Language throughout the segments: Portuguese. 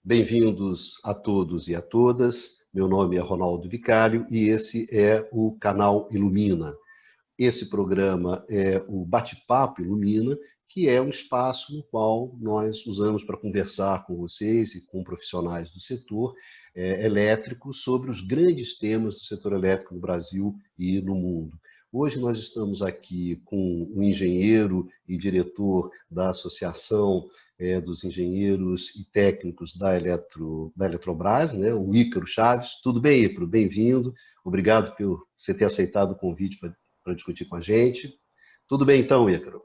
Bem-vindos a todos e a todas. Meu nome é Ronaldo Vicário e esse é o canal Ilumina. Esse programa é o Bate-Papo Ilumina, que é um espaço no qual nós usamos para conversar com vocês e com profissionais do setor elétrico sobre os grandes temas do setor elétrico no Brasil e no mundo. Hoje nós estamos aqui com o engenheiro e diretor da Associação dos Engenheiros e Técnicos da Eletrobras, né, o Ícaro Chaves. Tudo bem, Ícaro? Bem-vindo. Obrigado por você ter aceitado o convite para discutir com a gente. Tudo bem então, Ícaro?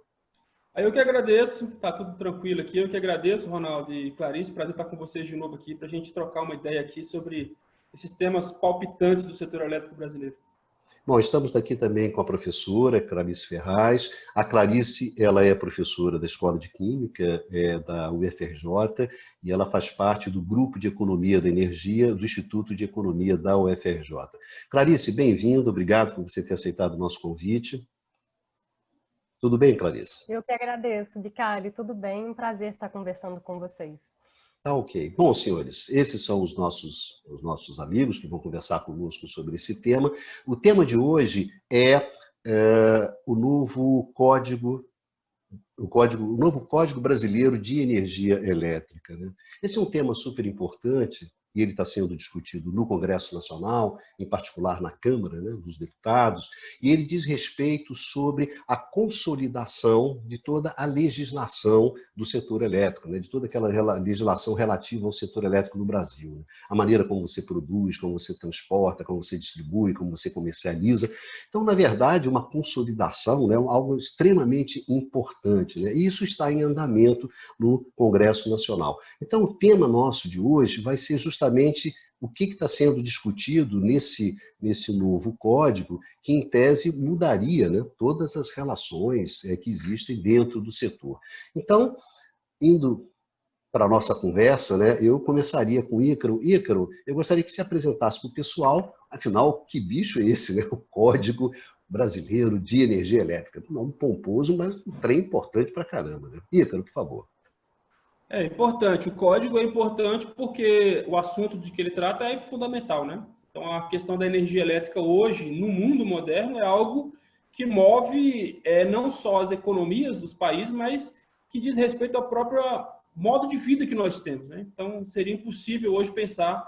Eu que agradeço, tá tudo tranquilo aqui. Eu que agradeço, Ronaldo e Clarice, prazer estar com vocês de novo aqui para a gente trocar uma ideia aqui sobre esses temas palpitantes do setor elétrico brasileiro. Bom, estamos aqui também com a professora Clarice Ferraz. A Clarice, ela é professora da Escola de Química da UFRJ e ela faz parte do Grupo de Economia da Energia do Instituto de Economia da UFRJ. Clarice, bem-vindo, obrigado por você ter aceitado o nosso convite. Tudo bem, Clarice? Eu que agradeço, Vicário, tudo bem? Um prazer estar conversando com vocês. Tá ok. Bom, senhores, esses são os nossos amigos que vão conversar conosco sobre esse tema. O tema de hoje é o novo Código Brasileiro de Energia Elétrica, né? Esse é um tema super importante e ele está sendo discutido no Congresso Nacional, em particular na Câmara, né, dos Deputados, e ele diz respeito sobre a consolidação de toda a legislação do setor elétrico, né, de toda aquela legislação relativa ao setor elétrico no Brasil, né? A maneira como você produz, como você transporta, como você distribui, como você comercializa. Então, na verdade, uma consolidação, né, algo extremamente importante, né? E isso está em andamento no Congresso Nacional. Então, o tema nosso de hoje vai ser justamente o que está sendo discutido nesse novo código, que em tese mudaria, né, todas as relações que existem dentro do setor. Então, indo para a nossa conversa, né, eu começaria com o Ícaro. Ícaro, eu gostaria que você apresentasse para o pessoal, afinal, que bicho é esse, né, o Código Brasileiro de Energia Elétrica? Um nome pomposo, mas um trem importante para caramba, né? Ícaro, por favor. É importante, o código é importante porque o assunto de que ele trata é fundamental, né? Então, a questão da energia elétrica hoje, no mundo moderno, é algo que move não só as economias dos países, mas que diz respeito ao próprio modo de vida que nós temos, né? Então, seria impossível hoje pensar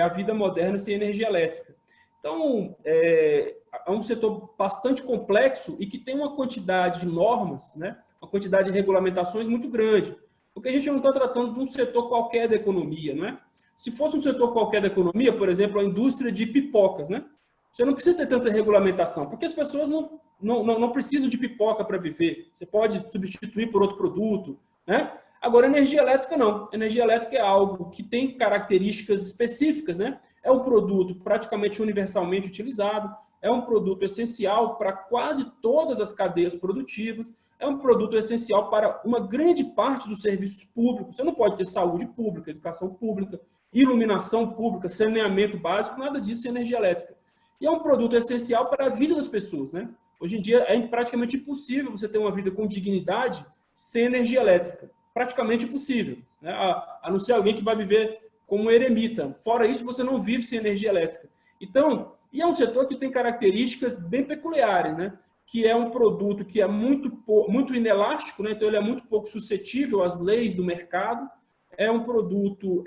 a vida moderna sem energia elétrica. Então, é um setor bastante complexo e que tem uma quantidade de normas, né? Uma quantidade de regulamentações muito grande. Porque a gente não está tratando de um setor qualquer da economia, não é? Se fosse um setor qualquer da economia, por exemplo, a indústria de pipocas, né? Você não precisa ter tanta regulamentação, porque as pessoas não precisam de pipoca para viver. Você pode substituir por outro produto, né? Agora, energia elétrica não. Energia elétrica é algo que tem características específicas, né? É um produto praticamente universalmente utilizado, é um produto essencial para quase todas as cadeias produtivas, é um produto essencial para uma grande parte dos serviços públicos. Você não pode ter saúde pública, educação pública, iluminação pública, saneamento básico, nada disso sem energia elétrica. E é um produto essencial para a vida das pessoas, né? Hoje em dia é praticamente impossível você ter uma vida com dignidade sem energia elétrica. Praticamente impossível, né? A não ser alguém que vai viver como um eremita. Fora isso, você não vive sem energia elétrica. Então, e é um setor que tem características bem peculiares, né? Que é um produto que é muito inelástico, né? Então ele é muito pouco suscetível às leis do mercado. É um produto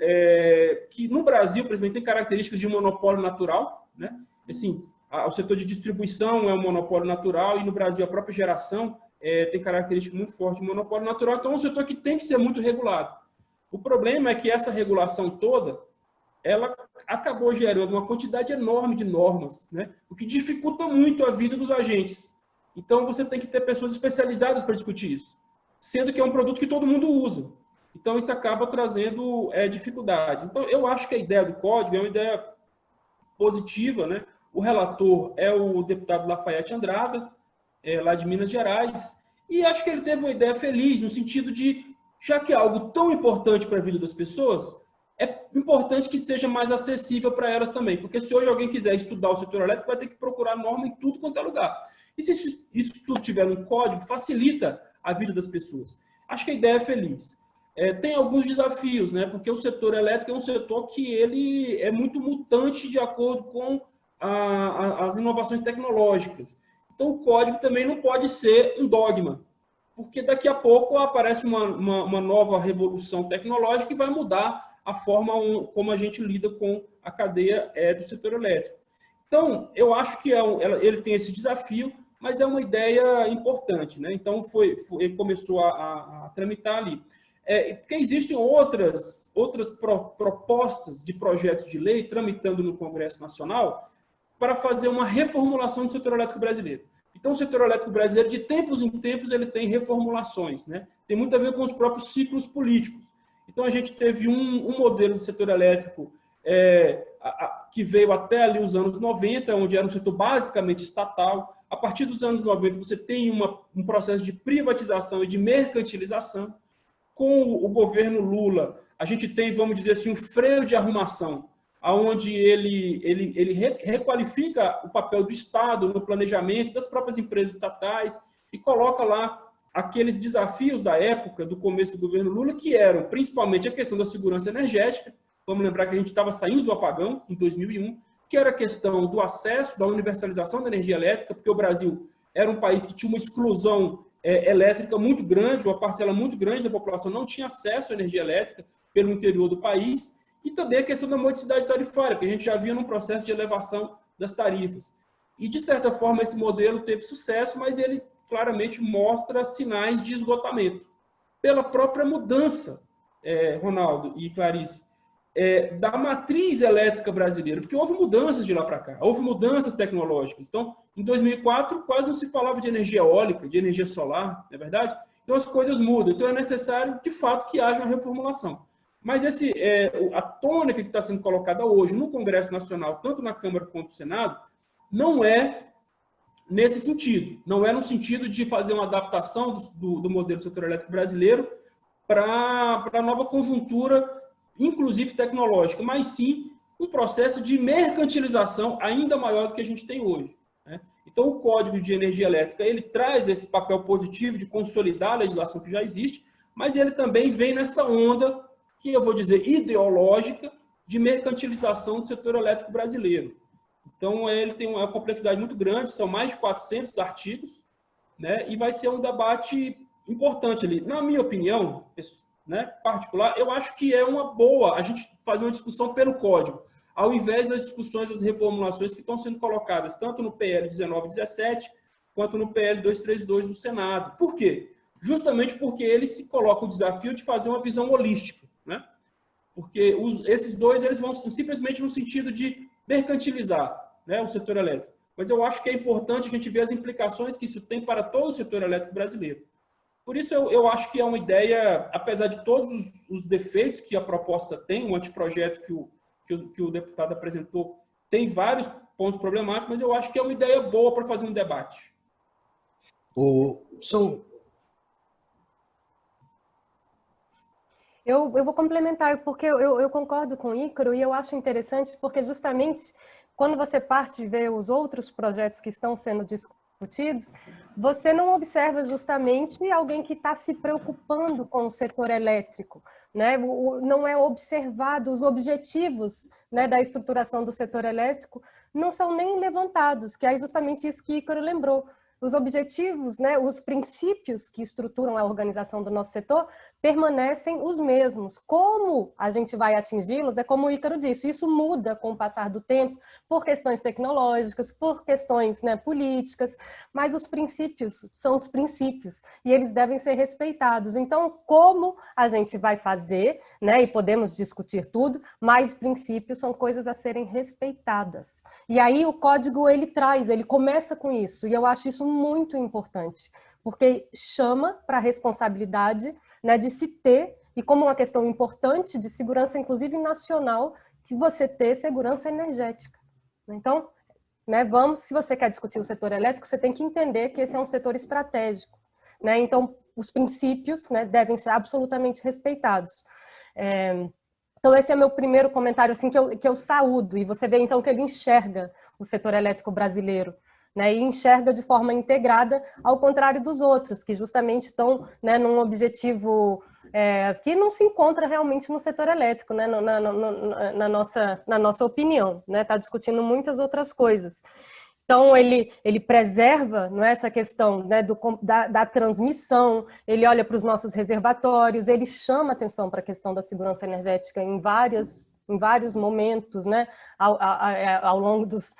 que no Brasil, por exemplo, tem características de monopólio natural, né? Assim, o setor de distribuição é um monopólio natural e no Brasil a própria geração tem característica muito forte de monopólio natural. Então é um setor que tem que ser muito regulado. O problema é que essa regulação toda, ela acabou gerando uma quantidade enorme de normas, né? O que dificulta muito a vida dos agentes. Então, você tem que ter pessoas especializadas para discutir isso, sendo que é um produto que todo mundo usa. Então, isso acaba trazendo dificuldades. Então, eu acho que a ideia do código é uma ideia positiva, né? O relator é o deputado Lafayette Andrada, lá de Minas Gerais, e acho que ele teve uma ideia feliz, no sentido de, já que é algo tão importante para a vida das pessoas, é importante que seja mais acessível para elas também, porque se hoje alguém quiser estudar o setor elétrico, vai ter que procurar norma em tudo quanto é lugar. E se isso tudo tiver um código, facilita a vida das pessoas. Acho que a ideia é feliz. tem alguns desafios, né? Porque o setor elétrico é um setor que ele é muito mutante de acordo com as inovações tecnológicas. Então, o código também não pode ser um dogma, porque daqui a pouco aparece uma nova revolução tecnológica que vai mudar a forma como a gente lida com a cadeia do setor elétrico. Então, eu acho que ele tem esse desafio, mas é uma ideia importante, né? Então, ele começou a tramitar ali. Porque existem outras propostas de projetos de lei tramitando no Congresso Nacional para fazer uma reformulação do setor elétrico brasileiro. Então, o setor elétrico brasileiro, de tempos em tempos, ele tem reformulações, né? Tem muito a ver com os próprios ciclos políticos. Então, a gente teve um modelo do setor elétrico que veio até ali os anos 90, onde era um setor basicamente estatal. A partir dos anos 90, você tem um processo de privatização e de mercantilização. Com o governo Lula, a gente tem, vamos dizer assim, um freio de arrumação, onde ele requalifica o papel do Estado no planejamento das próprias empresas estatais e coloca lá aqueles desafios da época, do começo do governo Lula, que eram principalmente a questão da segurança energética. Vamos lembrar que a gente estava saindo do apagão em 2001, que era a questão do acesso, da universalização da energia elétrica, porque o Brasil era um país que tinha uma exclusão elétrica muito grande, uma parcela muito grande da população não tinha acesso à energia elétrica pelo interior do país, e também a questão da modicidade tarifária, que a gente já via num processo de elevação das tarifas. E, de certa forma, esse modelo teve sucesso, mas ele claramente mostra sinais de esgotamento. Pela própria mudança, Ronaldo e Clarice, da matriz elétrica brasileira, porque houve mudanças de lá para cá, houve mudanças tecnológicas. Então, em 2004, quase não se falava de energia eólica, de energia solar, não é verdade? Então, as coisas mudam. Então, é necessário, de fato, que haja uma reformulação. Mas a tônica que está sendo colocada hoje no Congresso Nacional, tanto na Câmara quanto no Senado, não é nesse sentido. Não é no sentido de fazer uma adaptação do modelo do setor elétrico brasileiro para a nova conjuntura, inclusive tecnológica, mas sim um processo de mercantilização ainda maior do que a gente tem hoje, né? Então, o Código de Energia Elétrica, ele traz esse papel positivo de consolidar a legislação que já existe, mas ele também vem nessa onda, que eu vou dizer ideológica, de mercantilização do setor elétrico brasileiro. Então, ele tem uma complexidade muito grande, são mais de 400 artigos, né? E vai ser um debate importante ali. Na minha opinião, né, particular, eu acho que é uma boa a gente fazer uma discussão pelo código, ao invés das discussões das reformulações que estão sendo colocadas tanto no PL 1917 quanto no PL 232 do Senado. Por quê? Justamente porque ele se coloca o desafio de fazer uma visão holística, né? Porque esses dois eles vão simplesmente no sentido de mercantilizar, né, o setor elétrico. Mas eu acho que é importante a gente ver as implicações que isso tem para todo o setor elétrico brasileiro. Por isso, eu acho que é uma ideia, apesar de todos os defeitos que a proposta tem, o anteprojeto que o deputado apresentou tem vários pontos problemáticos, mas eu acho que é uma ideia boa para fazer um debate. Eu vou complementar, porque eu concordo com o Ícaro e eu acho interessante, porque justamente quando você parte de ver os outros projetos que estão sendo discutidos, você não observa justamente alguém que está se preocupando com o setor elétrico, né? Não é observado os objetivos, né, da estruturação do setor elétrico, não são nem levantados, que é justamente isso que Ícaro lembrou. Os objetivos, né, os princípios que estruturam a organização do nosso setor permanecem os mesmos. Como a gente vai atingi-los, é como o Ícaro disse, isso muda com o passar do tempo, por questões tecnológicas, por questões, né, políticas, mas os princípios são os princípios e eles devem ser respeitados. Então, como a gente vai fazer, né, e podemos discutir tudo, mas princípios são coisas a serem respeitadas. E aí o código ele começa com isso, e eu acho isso muito importante, porque chama para a responsabilidade, né, de se ter, e como uma questão importante de segurança, inclusive nacional, que você ter segurança energética. Então, né, se você quer discutir o setor elétrico, você tem que entender que esse é um setor estratégico, né? Então, os princípios, né, devem ser absolutamente respeitados. Então, esse é meu primeiro comentário, assim, que eu saúdo, e você vê, então, que ele enxerga o setor elétrico brasileiro, né, e enxerga de forma integrada, ao contrário dos outros, que justamente estão, né, num objetivo que não se encontra realmente no setor elétrico, né, na nossa opinião, né, está discutindo muitas outras coisas. Então, ele preserva, não é, essa questão, né, da transmissão, ele olha para os nossos reservatórios, ele chama atenção para a questão da segurança energética em vários momentos, né, ao longo dos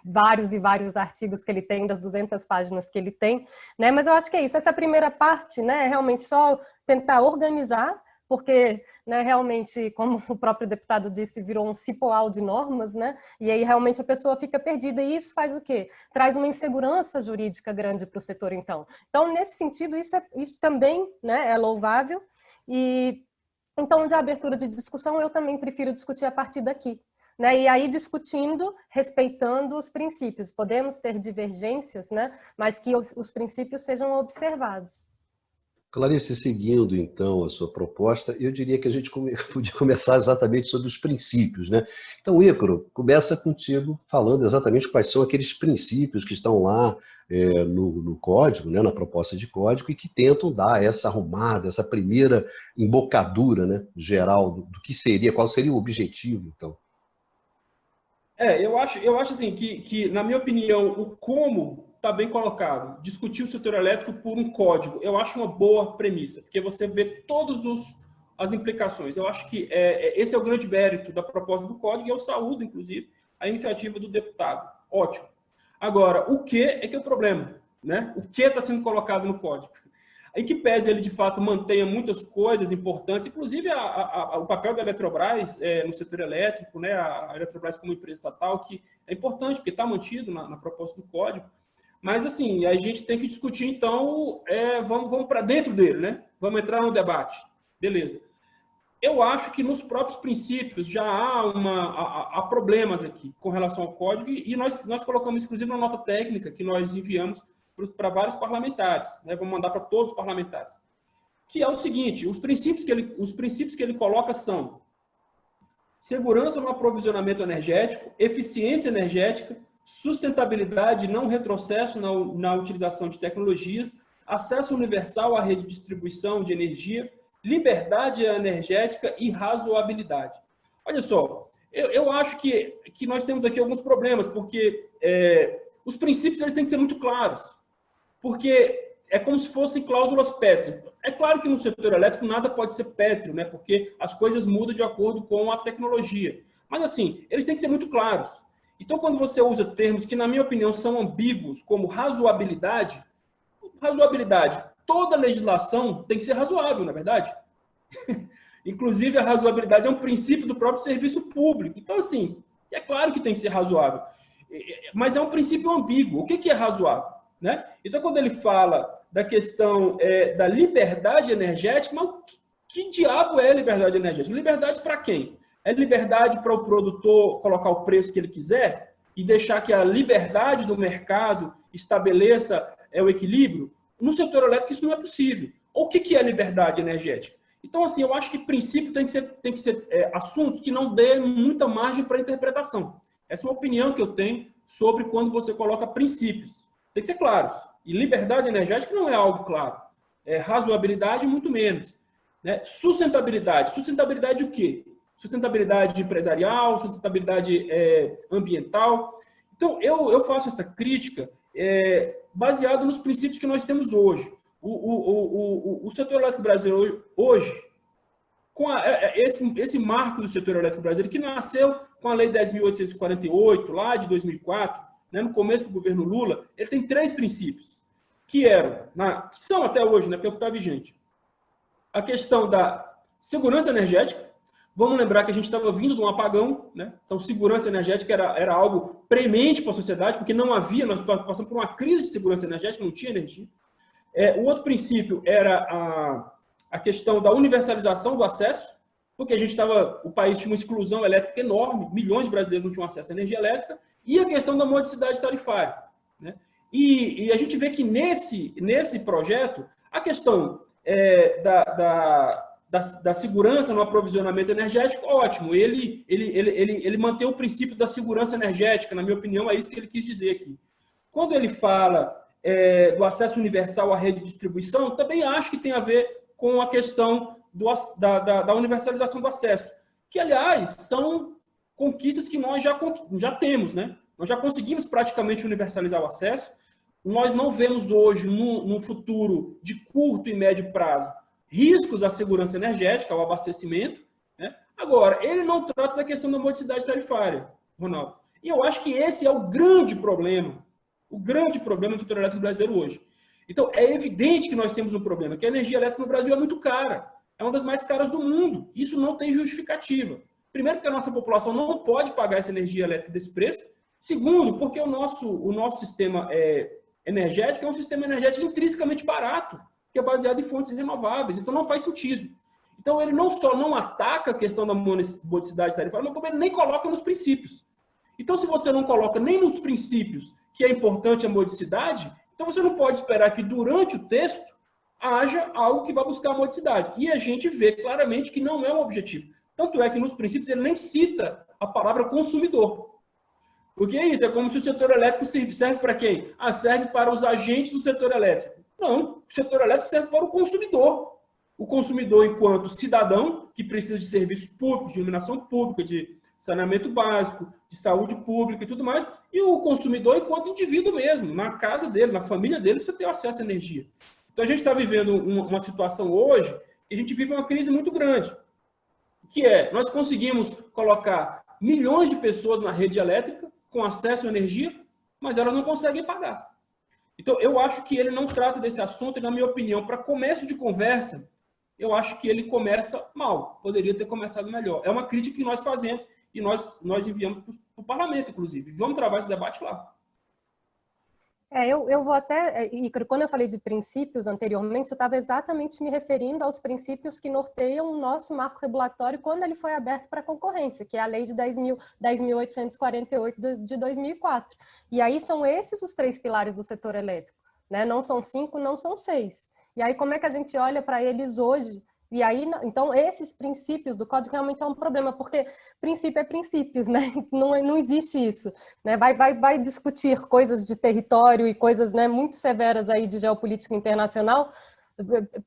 vários e vários artigos que ele tem, das 200 páginas que ele tem, né? Mas eu acho que é isso. Essa primeira parte, né, é realmente só tentar organizar, porque, né, realmente, como o próprio deputado disse, virou um cipoal de normas, né? E aí realmente a pessoa fica perdida. E isso faz o quê? Traz uma insegurança jurídica grande para o setor, então. Então, nesse sentido, isso também, né, é louvável. E então, de abertura de discussão, eu também prefiro discutir a partir daqui. Né? E aí discutindo, respeitando os princípios. Podemos ter divergências, né? Mas que os princípios sejam observados. Clarice, seguindo então a sua proposta, eu diria que a gente podia começar exatamente sobre os princípios, né? Então, Ícaro, começa contigo falando exatamente quais são aqueles princípios que estão lá no código, né, na proposta de código, e que tentam dar essa arrumada, essa primeira embocadura, né, geral do que seria, qual seria o objetivo, então. Eu acho assim que, na minha opinião, o como está bem colocado. Discutir o setor elétrico por um código, eu acho uma boa premissa, porque você vê todas as implicações. Eu acho que esse é o grande mérito da proposta do código, e eu saúdo, inclusive, a iniciativa do deputado. Ótimo. Agora, o que é o problema, né? O que está sendo colocado no código? Em que pese ele, de fato, mantenha muitas coisas importantes, inclusive o papel da Eletrobras no setor elétrico, né, a Eletrobras como empresa estatal, que é importante, porque está mantido na proposta do código. Mas, assim, a gente tem que discutir, então, vamos para dentro dele, né? Vamos entrar no debate. Beleza. Eu acho que nos próprios princípios já há problemas aqui com relação ao código, e nós colocamos, inclusive, uma nota técnica que nós enviamos para vários parlamentares, né? Vamos mandar para todos os parlamentares, que é o seguinte: os princípios que ele coloca são segurança no aprovisionamento energético, eficiência energética, sustentabilidade e não retrocesso na utilização de tecnologias, acesso universal à rede de distribuição de energia, liberdade energética e razoabilidade. Olha só, eu acho que nós temos aqui alguns problemas, porque os princípios eles têm que ser muito claros. Porque é como se fossem cláusulas pétreas. É claro que no setor elétrico nada pode ser pétreo, né? Porque as coisas mudam de acordo com a tecnologia. Mas, assim, eles têm que ser muito claros. Então, quando você usa termos que, na minha opinião, são ambíguos, como razoabilidade, toda legislação tem que ser razoável, na verdade. Inclusive, a razoabilidade é um princípio do próprio serviço público. Então, assim, é claro que tem que ser razoável. Mas é um princípio ambíguo. O que é razoável? Né? Então, quando ele fala da questão da liberdade energética, mas que diabo é liberdade energética? Liberdade para quem? É liberdade para o produtor colocar o preço que ele quiser e deixar que a liberdade do mercado estabeleça o equilíbrio? No setor elétrico isso não é possível. O que é liberdade energética? Então, assim, eu acho que princípio tem que ser assuntos que não dê muita margem para interpretação. Essa é uma opinião que eu tenho sobre quando você coloca princípios. Tem que ser claros. E liberdade energética não é algo claro. Razoabilidade, muito menos. Né? Sustentabilidade. Sustentabilidade o quê? Sustentabilidade empresarial, sustentabilidade ambiental. Então, eu faço essa crítica baseado nos princípios que nós temos hoje. O setor elétrico brasileiro hoje, com esse marco do setor elétrico brasileiro, que nasceu com a Lei 10.848, lá de 2004, né, no começo do governo Lula, ele tem 3 princípios, que são até hoje, né, porque é o que está vigente. A questão da segurança energética. Vamos lembrar que a gente estava vindo de um apagão, né? Então, segurança energética era algo premente para a sociedade, porque não havia, nós passamos por uma crise de segurança energética, não tinha energia. O outro princípio era a questão da universalização do acesso, porque o país tinha uma exclusão elétrica enorme, milhões de brasileiros não tinham acesso à energia elétrica, e a questão da modicidade tarifária, né? E a gente vê que nesse projeto, a questão da segurança no aprovisionamento energético, ótimo, ele mantém o princípio da segurança energética, na minha opinião, é isso que ele quis dizer aqui. Quando ele fala do acesso universal à rede de distribuição, também acho que tem a ver com a questão da universalização do acesso, que, aliás, são conquistas que nós já temos, né? Nós já conseguimos praticamente universalizar o acesso. Nós não vemos hoje, no futuro de curto e médio prazo, riscos à segurança energética, ao abastecimento, né? Agora, ele não trata da questão da modicidade tarifária, Ronaldo. E eu acho que esse é o grande problema do setor elétrico brasileiro hoje. Então, é evidente que nós temos um problema, que a energia elétrica no Brasil é muito cara. É uma das mais caras do mundo. Isso não tem justificativa. Primeiro, porque a nossa população não pode pagar essa energia elétrica desse preço. Segundo, porque o nosso sistema energético é um sistema energético intrinsecamente barato, que é baseado em fontes renováveis. Então, não faz sentido. Então, ele não só não ataca a questão da modicidade tarifária, mas como ele nem coloca nos princípios. Então, se você não coloca nem nos princípios que é importante a modicidade, então você não pode esperar que durante o texto haja algo que vá buscar a modicidade. E a gente vê claramente que não é um objetivo. Tanto é que nos princípios ele nem cita a palavra consumidor. Porque é isso, é como se o setor elétrico serve para quem? Serve para os agentes do setor elétrico. Não, o setor elétrico serve para o consumidor. O consumidor enquanto cidadão, que precisa de serviços públicos, de iluminação pública, de saneamento básico, de saúde pública e tudo mais, e o consumidor enquanto indivíduo mesmo, na casa dele, na família dele, precisa ter acesso à energia. Então a gente está vivendo uma situação hoje, que a gente vive uma crise muito grande, que nós conseguimos colocar milhões de pessoas na rede elétrica, com acesso à energia, mas elas não conseguem pagar. Então eu acho que ele não trata desse assunto, e na minha opinião, para começo de conversa, eu acho que ele começa mal, poderia ter começado melhor. É uma crítica que nós fazemos, e nós enviamos para o parlamento, inclusive. Vamos travar esse debate lá. Eu vou até... Ícaro, quando eu falei de princípios anteriormente, eu estava exatamente me referindo aos princípios que norteiam o nosso marco regulatório quando ele foi aberto para concorrência, que é a Lei de 10.848 de 2004. E aí são esses os 3 pilares do setor elétrico, né? Não são 5, não são 6. E aí como é que a gente olha para eles hoje? E aí, então, esses princípios do código realmente é um problema, porque princípio é princípio, né? Não existe isso, né? Vai discutir coisas de território e coisas, né, muito severas aí de geopolítica internacional,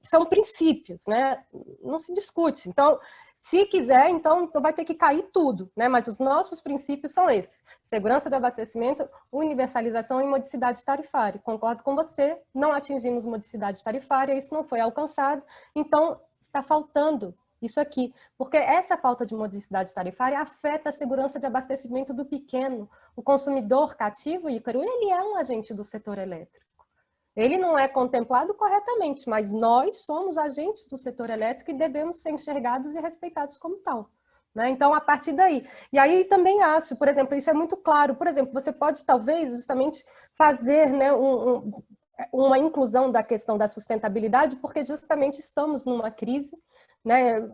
são princípios, né? Não se discute. Então, se quiser, então vai ter que cair tudo, né? Mas os nossos princípios são esses: segurança de abastecimento, universalização e modicidade tarifária. Concordo com você, não atingimos modicidade tarifária, isso não foi alcançado, então está faltando isso aqui, porque essa falta de modicidade tarifária afeta a segurança de abastecimento do pequeno. O consumidor cativo, Ícaro, ele é um agente do setor elétrico. Ele não é contemplado corretamente, mas nós somos agentes do setor elétrico e devemos ser enxergados e respeitados como tal, né? Então, a partir daí. E aí também acho, por exemplo, isso é muito claro. Por exemplo, você pode talvez justamente fazer, né, uma inclusão da questão da sustentabilidade, porque justamente estamos numa crise, né,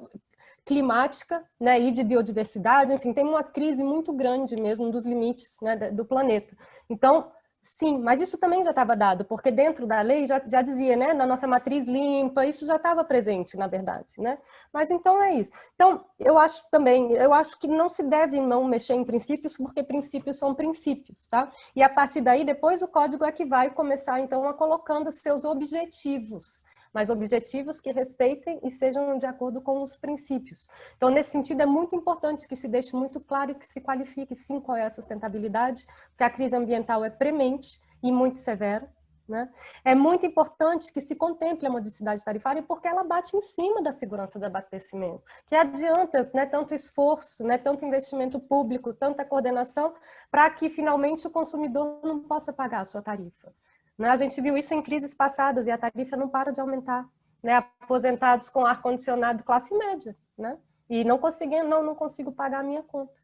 climática, né, e de biodiversidade, enfim, tem uma crise muito grande mesmo dos limites, né, do planeta. Então, sim, mas isso também já estava dado, porque dentro da lei já dizia, né, na nossa matriz limpa, isso já estava presente, na verdade, né? Mas então é isso. Então, eu acho que não se deve não mexer em princípios, porque princípios são princípios, tá? E a partir daí, depois o código é que vai começar, então, a colocando seus objetivos, mas objetivos que respeitem e sejam de acordo com os princípios. Então, nesse sentido, é muito importante que se deixe muito claro e que se qualifique, sim, qual é a sustentabilidade, porque a crise ambiental é premente e muito severa, né? É muito importante que se contemple a modicidade tarifária, porque ela bate em cima da segurança de abastecimento, que adianta, né, tanto esforço, né, tanto investimento público, tanta coordenação, para que, finalmente, o consumidor não possa pagar a sua tarifa. A gente viu isso em crises passadas e a tarifa não para de aumentar, né? Aposentados com ar-condicionado classe média, né? E não consigo pagar a minha conta,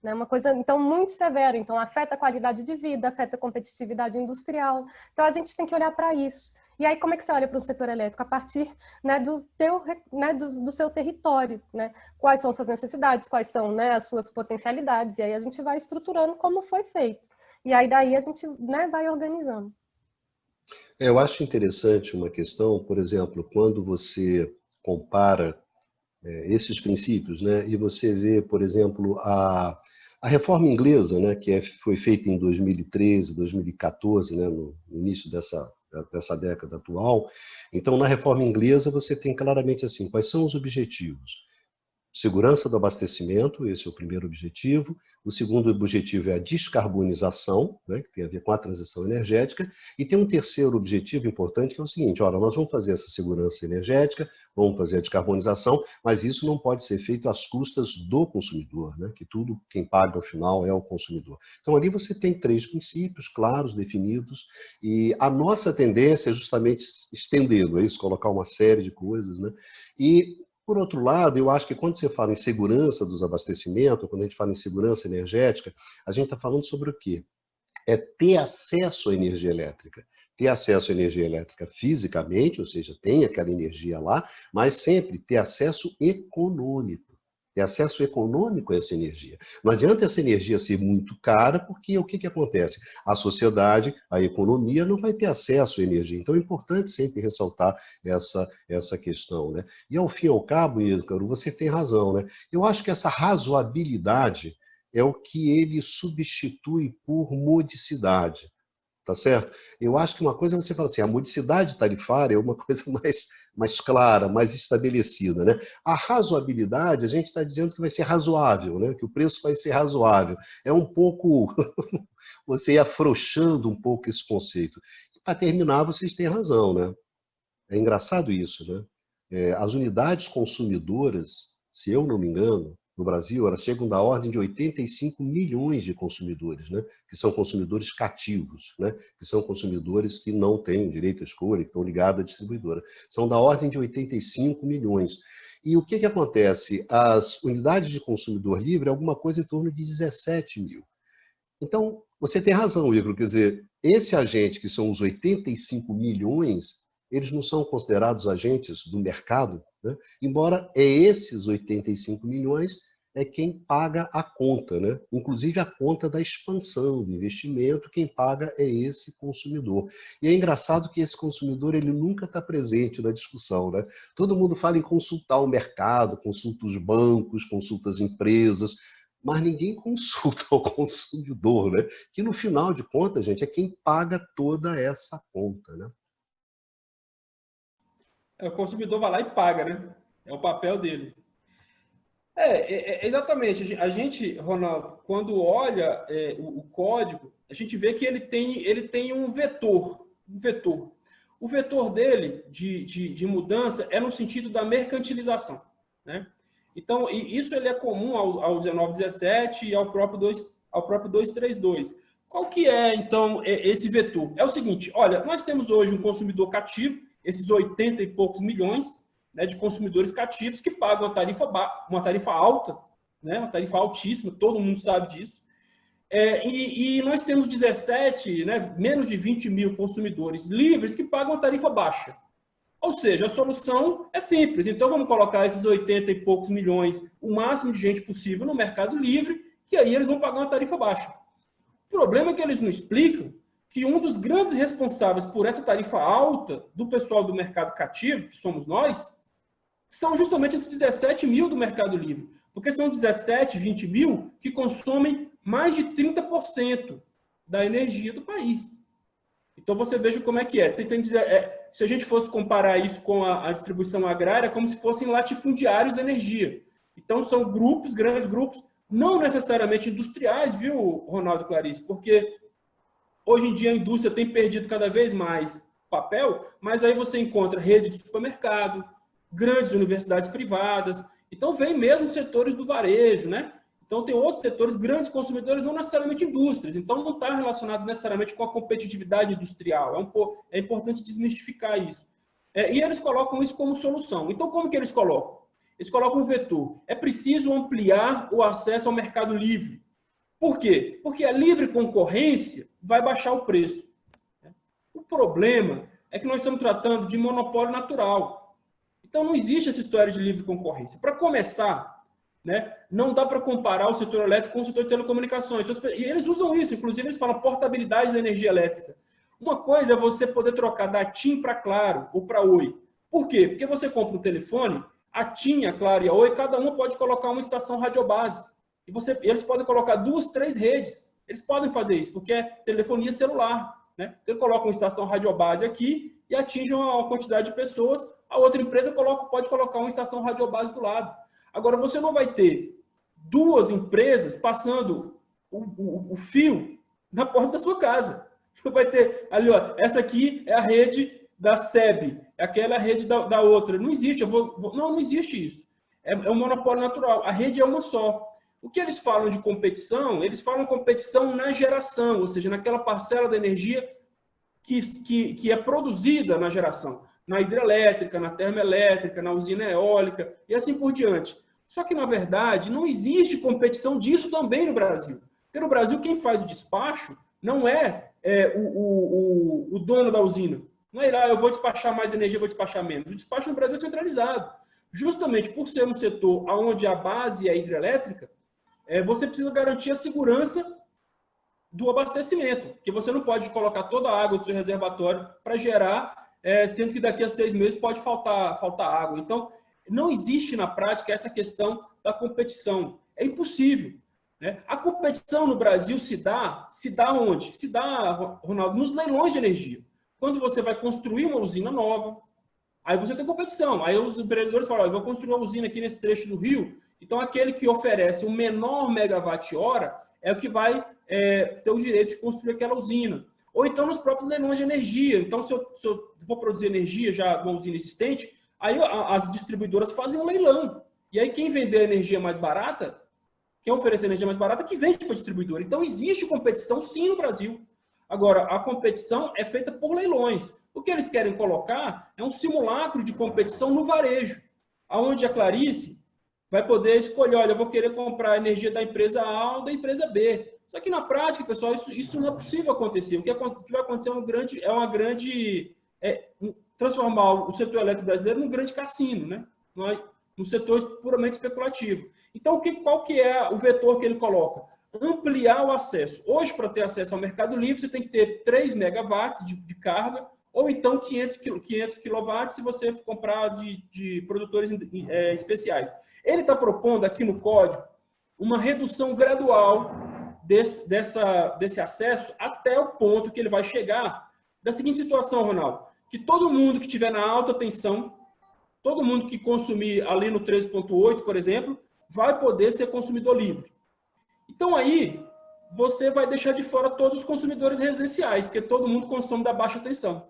né? Uma coisa, então, muito severa. Então, afeta a qualidade de vida, afeta a competitividade industrial. Então, a gente tem que olhar para isso. E aí, como é que você olha para o setor elétrico? A partir, né, do seu território, né? Quais são suas necessidades, quais são, né, as suas potencialidades. E aí a gente vai estruturando como foi feito. E aí daí a gente, né, vai organizando. Eu acho interessante uma questão, por exemplo, quando você compara esses princípios, né, e você vê, por exemplo, a reforma inglesa, né, que foi feita em 2013, 2014, né, no início dessa dessa década atual. Então, na reforma inglesa, você tem claramente assim, quais são os objetivos? Segurança do abastecimento, esse é o primeiro objetivo. O segundo objetivo é a descarbonização, né, que tem a ver com a transição energética. E tem um terceiro objetivo importante, que é o seguinte, olha, nós vamos fazer essa segurança energética, vamos fazer a descarbonização, mas isso não pode ser feito às custas do consumidor, né, que tudo, quem paga ao final é o consumidor. Então, ali você tem 3 princípios claros, definidos, e a nossa tendência é justamente estendendo isso, colocar uma série de coisas, né, e por outro lado, eu acho que quando você fala em segurança dos abastecimentos, quando a gente fala em segurança energética, a gente está falando sobre o quê? É ter acesso à energia elétrica. Ter acesso à energia elétrica fisicamente, ou seja, tem aquela energia lá, mas sempre ter acesso econômico. Ter acesso econômico a essa energia. Não adianta essa energia ser muito cara, porque o que acontece? A sociedade, a economia não vai ter acesso à energia. Então é importante sempre ressaltar essa questão, né? E ao fim e ao cabo, Ícaro, você tem razão, né? Eu acho que essa razoabilidade é o que ele substitui por modicidade. Tá certo? Eu acho que uma coisa é você fala assim, a modicidade tarifária é uma coisa mais clara, mais estabelecida, né? A razoabilidade, a gente está dizendo que vai ser razoável, né? Que o preço vai ser razoável. É um pouco você ir afrouxando um pouco esse conceito. E para terminar, vocês têm razão, né? É engraçado isso, né? As unidades consumidoras, se eu não me engano, no Brasil, elas chegam da ordem de 85 milhões de consumidores, né? Que são consumidores cativos, né? Que são consumidores que não têm direito à escolha, que estão ligados à distribuidora. São da ordem de 85 milhões. E o que acontece? As unidades de consumidor livre é alguma coisa em torno de 17 mil. Então, você tem razão, Igor, quer dizer, esse agente, que são os 85 milhões, eles não são considerados agentes do mercado, né? Embora esses 85 milhões é quem paga a conta, né? Inclusive a conta da expansão, do investimento, quem paga é esse consumidor. E é engraçado que esse consumidor ele nunca está presente na discussão, né? Todo mundo fala em consultar o mercado, consulta os bancos, consulta as empresas, mas ninguém consulta o consumidor, né? Que no final de contas, gente, é quem paga toda essa conta, né? O consumidor vai lá e paga, né? É o papel dele. Exatamente. A gente, Ronaldo, quando olha o código, a gente vê que ele tem um vetor. O vetor dele de mudança é no sentido da mercantilização, né? Então, isso ele é comum ao 1917 e ao próprio 232. Qual que é, então, esse vetor? É o seguinte, olha, nós temos hoje um consumidor cativo, esses 80 e poucos milhões, né, de consumidores cativos que pagam uma tarifa alta, né, uma tarifa altíssima, todo mundo sabe disso. E nós temos 17, né, menos de 20 mil consumidores livres que pagam uma tarifa baixa. Ou seja, a solução é simples. Então, vamos colocar esses 80 e poucos milhões, o máximo de gente possível no mercado livre, que aí eles vão pagar uma tarifa baixa. O problema é que eles não explicam que um dos grandes responsáveis por essa tarifa alta do pessoal do mercado cativo, que somos nós, são justamente esses 17 mil do mercado livre. Porque são 17, 20 mil que consomem mais de 30% da energia do país. Então, você veja como é que é. Se a gente fosse comparar isso com a distribuição agrária, é como se fossem latifundiários da energia. Então, são grupos, grandes grupos, não necessariamente industriais, viu, Ronaldo e Clarice? Porque hoje em dia a indústria tem perdido cada vez mais papel, mas aí você encontra redes de supermercado, grandes universidades privadas. Então, vem mesmo setores do varejo, né? Então, tem outros setores, grandes consumidores, não necessariamente indústrias. Então, não está relacionado necessariamente com a competitividade industrial. É importante desmistificar isso. E eles colocam isso como solução. Então, como que eles colocam? Eles colocam um vetor. É preciso ampliar o acesso ao mercado livre. Por quê? Porque a livre concorrência vai baixar o preço. O problema é que nós estamos tratando de monopólio natural. Então, não existe essa história de livre concorrência. Para começar, né, não dá para comparar o setor elétrico com o setor de telecomunicações. E eles usam isso, inclusive eles falam portabilidade da energia elétrica. Uma coisa é você poder trocar da TIM para Claro ou para Oi. Por quê? Porque você compra um telefone, a TIM, a Claro e a Oi, cada uma pode colocar uma estação radiobase. E eles podem colocar 2, 3 redes. Eles podem fazer isso, porque é telefonia celular. né? Ele coloca uma estação radiobase aqui e atinge uma quantidade de pessoas, a outra empresa pode colocar uma estação radiobase do lado. Agora, você não vai ter duas empresas passando o fio na porta da sua casa. Você vai ter ali, ó, essa aqui é a rede da SEB, aquela é a rede da outra. Não existe, não existe isso. É um monopólio natural. A rede é uma só. O que eles falam de competição? Eles falam competição na geração, ou seja, naquela parcela da energia que é produzida na geração. Na hidrelétrica, na termoelétrica, na usina eólica e assim por diante. Só que, na verdade, não existe competição disso também no Brasil. Porque no Brasil, quem faz o despacho não é o dono da usina. Não é lá, eu vou despachar mais energia, vou despachar menos. O despacho no Brasil é centralizado. Justamente por ser um setor onde a base é hidrelétrica, você precisa garantir a segurança do abastecimento, porque você não pode colocar toda a água do seu reservatório para gerar, sendo que daqui a 6 meses pode faltar água. Então, não existe na prática essa questão da competição. É impossível, né? A competição no Brasil se dá onde? Se dá, Ronaldo, nos leilões de energia. Quando você vai construir uma usina nova, aí você tem competição. Aí os empreendedores falam, eu vou construir uma usina aqui nesse trecho do Rio, então aquele que oferece o menor megawatt-hora é o que vai ter o direito de construir aquela usina. Ou então nos próprios leilões de energia. Então, se eu vou produzir energia já numa usina existente, aí as distribuidoras fazem um leilão. E aí quem vender a energia mais barata, quem oferecer energia mais barata, que vende para a distribuidora. Então, existe competição sim no Brasil. Agora, a competição é feita por leilões. O que eles querem colocar é um simulacro de competição no varejo, onde a Clarice vai poder escolher, olha, eu vou querer comprar a energia da empresa A ou da empresa B. Só que na prática, pessoal, isso não é possível acontecer. O que vai acontecer transformar o setor elétrico brasileiro num grande cassino, né? Num setor puramente especulativo. Então, qual que é o vetor que ele coloca? Ampliar o acesso. Hoje, para ter acesso ao mercado livre, você tem que ter 3 megawatts de carga, ou então 500 kW se você comprar de produtores especiais. Ele está propondo aqui no código uma redução gradual desse acesso até o ponto que ele vai chegar da seguinte situação, Ronaldo, que todo mundo que estiver na alta tensão, todo mundo que consumir ali no 13.8, por exemplo, vai poder ser consumidor livre. Então aí, você vai deixar de fora todos os consumidores residenciais, porque todo mundo consome da baixa tensão.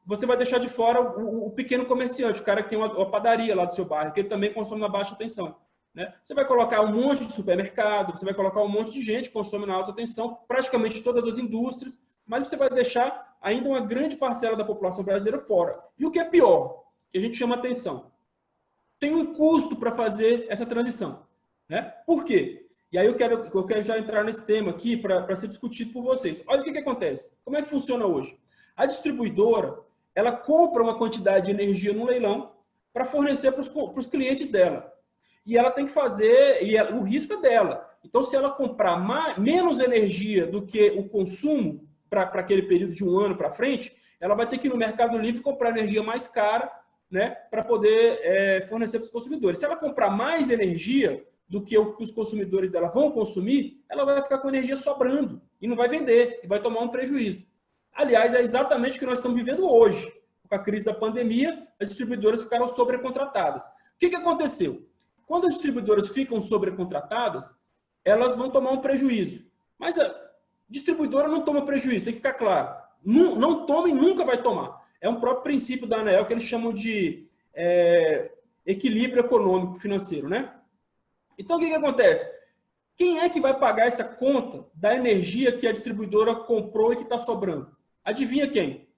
Você vai deixar de fora o pequeno comerciante, o cara que tem uma padaria lá do seu bairro, que ele também consome na baixa tensão, né? Você vai colocar um monte de supermercado, você vai colocar um monte de gente que consome na alta tensão, praticamente todas as indústrias, mas você vai deixar ainda uma grande parcela da população brasileira fora. E o que é pior, que a gente chama atenção, tem um custo para fazer essa transição, né? Por quê? E aí eu quero já entrar nesse tema aqui para ser discutido por vocês. Olha o que acontece. Como é que funciona hoje? A distribuidora, ela compra uma quantidade de energia no leilão para fornecer para os clientes dela. E ela tem que fazer, o risco é dela. Então, se ela comprar menos energia do que o consumo para aquele período de 1 ano para frente, ela vai ter que ir no Mercado Livre comprar energia mais cara, né, para poder fornecer para os consumidores. Se ela comprar mais energia do que os consumidores dela vão consumir, ela vai ficar com energia sobrando e não vai vender, e vai tomar um prejuízo. Aliás, é exatamente o que nós estamos vivendo hoje. Com a crise da pandemia, as distribuidoras ficaram sobrecontratadas. O que aconteceu? Quando as distribuidoras ficam sobrecontratadas, elas vão tomar um prejuízo. Mas a distribuidora não toma prejuízo, tem que ficar claro. Não toma e nunca vai tomar. É um próprio princípio da ANEEL que eles chamam de equilíbrio econômico financeiro, né? Então, o que acontece? Quem é que vai pagar essa conta da energia que a distribuidora comprou e que está sobrando? Adivinha quem?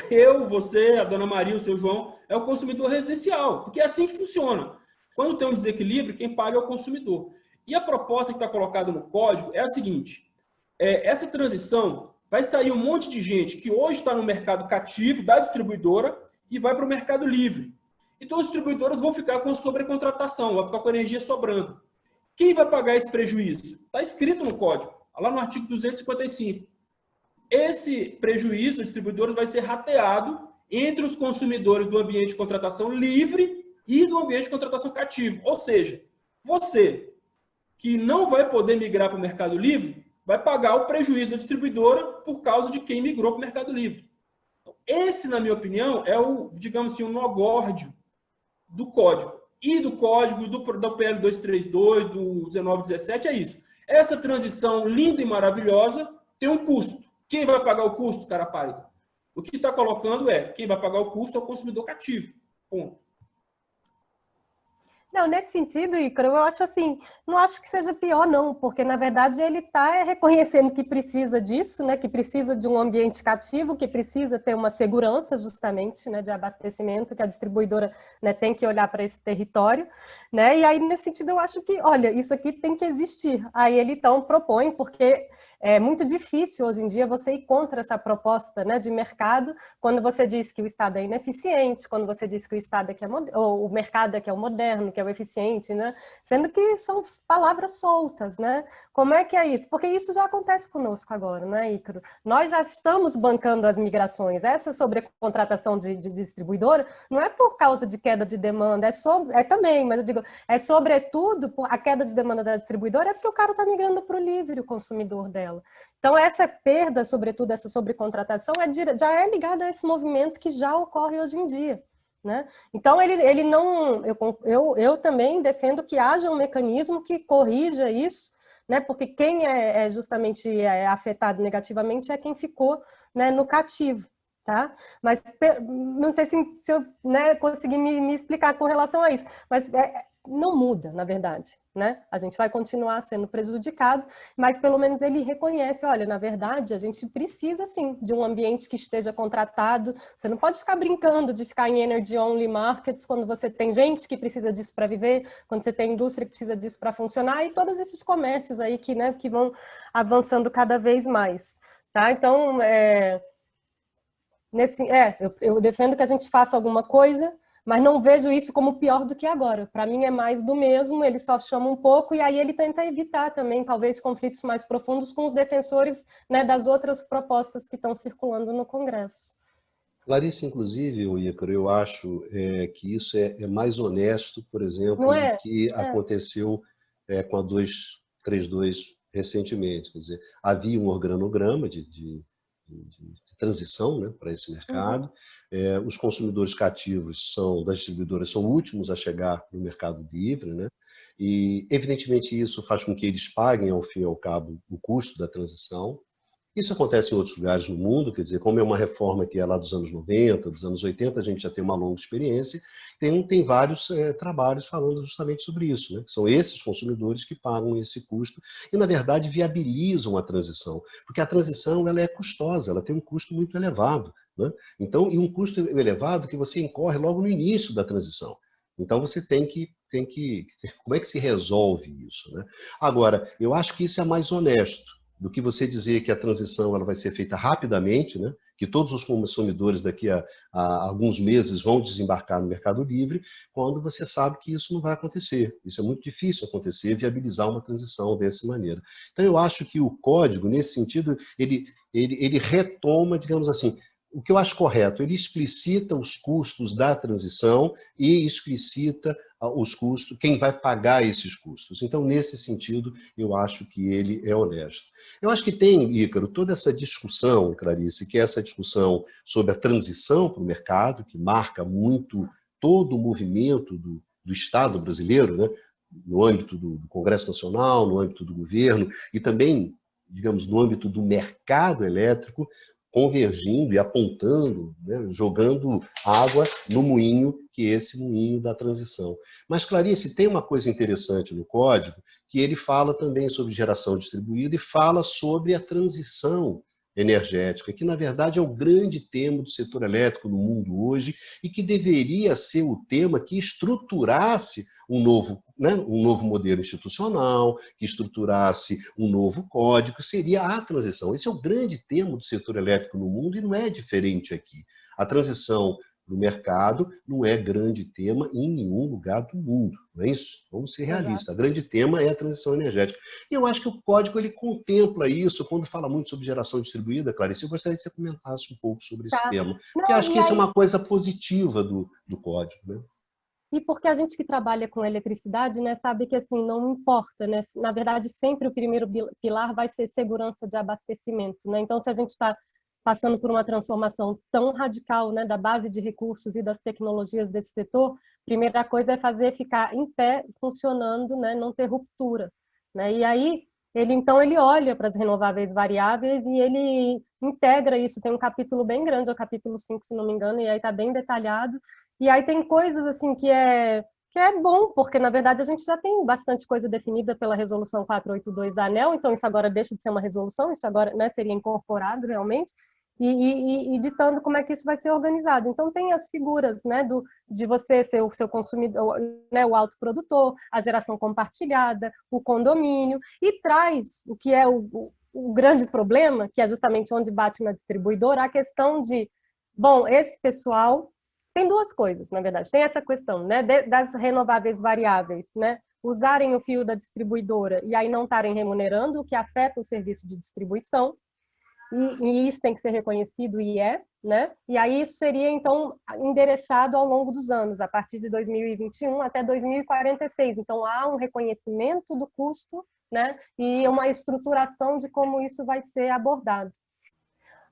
Eu, você, a dona Maria, o seu João, é o consumidor residencial, porque é assim que funciona. Quando tem um desequilíbrio, quem paga é o consumidor. E a proposta que está colocada no código é a seguinte, essa transição vai sair um monte de gente que hoje está no mercado cativo da distribuidora e vai para o mercado livre. Então, as distribuidoras vão ficar com sobrecontratação, vão ficar com energia sobrando. Quem vai pagar esse prejuízo? Está escrito no código, lá no artigo 255. Esse prejuízo dos distribuidores vai ser rateado entre os consumidores do ambiente de contratação livre e do ambiente de contratação cativo. Ou seja, você que não vai poder migrar para o Mercado Livre, vai pagar o prejuízo da distribuidora por causa de quem migrou para o Mercado Livre. Esse, na minha opinião, é o, digamos assim, o nó górdio do código. E do código do PL 232, do 1917, é isso. Essa transição linda e maravilhosa tem um custo. Quem vai pagar o custo, cara pálida? O que está colocando é, quem vai pagar o custo é o consumidor cativo. Ponto. Não, nesse sentido, Ícaro, eu acho assim, não acho que seja pior, não, porque, na verdade, ele está reconhecendo que precisa disso, né, que precisa de um ambiente cativo, que precisa ter uma segurança, justamente, né, de abastecimento, que a distribuidora, né, tem que olhar para esse território, né, e aí, nesse sentido, eu acho que, olha, isso aqui tem que existir. Aí ele, então, propõe, porque é muito difícil, hoje em dia, você ir contra essa proposta, né, de mercado, quando você diz que o Estado é ineficiente, quando você diz que o Estado é que é ou o mercado é que é o moderno, que é o eficiente, né? Sendo que são palavras soltas, né? Como é que é isso? Porque isso já acontece conosco agora, né, Ícaro? Nós já estamos bancando as migrações. Essa sobrecontratação de distribuidora não é por causa de queda de demanda, é também, mas eu digo, é sobretudo a queda de demanda da distribuidora é porque o cara está migrando para o livre, o consumidor dela. Então, essa perda, sobretudo essa sobrecontratação, já é ligada a esse movimento que já ocorre hoje em dia. Né? Então, ele não... Eu também defendo que haja um mecanismo que corrija isso, né? Porque quem é justamente afetado negativamente é quem ficou, né, no cativo. Tá? Mas não sei se eu, né, consegui me explicar com relação a isso, mas não muda, na verdade, né? A gente vai continuar sendo prejudicado, mas pelo menos ele reconhece, olha, na verdade, a gente precisa, sim, de um ambiente que esteja contratado. Você não pode ficar brincando de ficar em energy only markets quando você tem gente que precisa disso para viver, quando você tem indústria que precisa disso para funcionar, e todos esses comércios aí que, né, que vão avançando cada vez mais, tá? Então, eu defendo que a gente faça alguma coisa, mas não vejo isso como pior do que agora. Para mim é mais do mesmo, ele só chama um pouco e aí ele tenta evitar também, talvez, conflitos mais profundos com os defensores, né, das outras propostas que estão circulando no Congresso. Clarice, inclusive, Ícaro, eu acho que isso é mais honesto, por exemplo, Não do é? que aconteceu com a 232 recentemente. Quer dizer, havia um organograma de transição, né, para esse mercado. Os consumidores cativos das distribuidoras são últimos a chegar no mercado livre, né? E, evidentemente, isso faz com que eles paguem, ao fim e ao cabo, o custo da transição. Isso acontece em outros lugares no mundo, quer dizer, como é uma reforma que é lá dos anos 90, dos anos 80, a gente já tem uma longa experiência, tem vários trabalhos falando justamente sobre isso, né? São esses consumidores que pagam esse custo e, na verdade, viabilizam a transição, porque a transição ela é custosa, ela tem um custo muito elevado, né? Então, e um custo elevado que você incorre logo no início da transição. Então, você tem que... Como é que se resolve isso, né? Agora, eu acho que isso é mais honesto do que você dizer que a transição ela vai ser feita rapidamente, né? Que todos os consumidores daqui a alguns meses vão desembarcar no Mercado Livre, quando você sabe que isso não vai acontecer. Isso é muito difícil acontecer, viabilizar uma transição dessa maneira. Então, eu acho que o código, nesse sentido, ele retoma, digamos assim, o que eu acho correto, ele explicita os custos da transição e explicita os custos, quem vai pagar esses custos. Então, nesse sentido, eu acho que ele é honesto. Eu acho que tem, Ícaro, toda essa discussão, Clarice, que é essa discussão sobre a transição para o mercado, que marca muito todo o movimento do Estado brasileiro, né? No âmbito do Congresso Nacional, no âmbito do governo e também, digamos, no âmbito do mercado elétrico, convergindo e apontando, né, jogando água no moinho, que é esse moinho da transição. Mas, Clarice, tem uma coisa interessante no código, que ele fala também sobre geração distribuída e fala sobre a transição energética, que, na verdade, é o grande tema do setor elétrico no mundo hoje e que deveria ser o tema que estruturasse um novo modelo institucional, que estruturasse um novo código, seria a transição. Esse é o grande tema do setor elétrico no mundo e não é diferente aqui. A transição do mercado não é grande tema em nenhum lugar do mundo, não é isso? Vamos ser realistas. O grande tema é a transição energética. E eu acho que o código ele contempla isso quando fala muito sobre geração distribuída, Clarice. Eu gostaria que você comentasse um pouco sobre esse tema, porque eu acho que isso é uma coisa positiva do código, né? e porque a gente que trabalha com eletricidade, né, sabe que assim não importa, né? Na verdade, sempre o primeiro pilar vai ser segurança de abastecimento, né? Então, se a gente está passando por uma transformação tão radical, né, da base de recursos e das tecnologias desse setor, primeira coisa é fazer ficar em pé, funcionando, né, não ter ruptura, né? E aí ele olha para as renováveis variáveis e ele integra isso. Tem um capítulo bem grande, é o capítulo 5, se não me engano, e aí está bem detalhado. E aí tem coisas assim que é bom, porque na verdade a gente já tem bastante coisa definida pela resolução 482 da ANEEL, então isso agora deixa de ser uma resolução, isso agora, né, seria incorporado realmente, e ditando como é que isso vai ser organizado. Então tem as figuras, né, de você ser o seu consumidor, né, o autoprodutor, a geração compartilhada, o condomínio, e traz o que é o grande problema, que é justamente onde bate na distribuidora, a questão de, bom, esse pessoal tem duas coisas, na verdade. Tem essa questão, né, das renováveis variáveis, né, usarem o fio da distribuidora e aí não estarem remunerando, o que afeta o serviço de distribuição, e isso tem que ser reconhecido e né? E aí isso seria, então, endereçado ao longo dos anos, a partir de 2021 até 2046. Então, há um reconhecimento do custo, né? E uma estruturação de como isso vai ser abordado.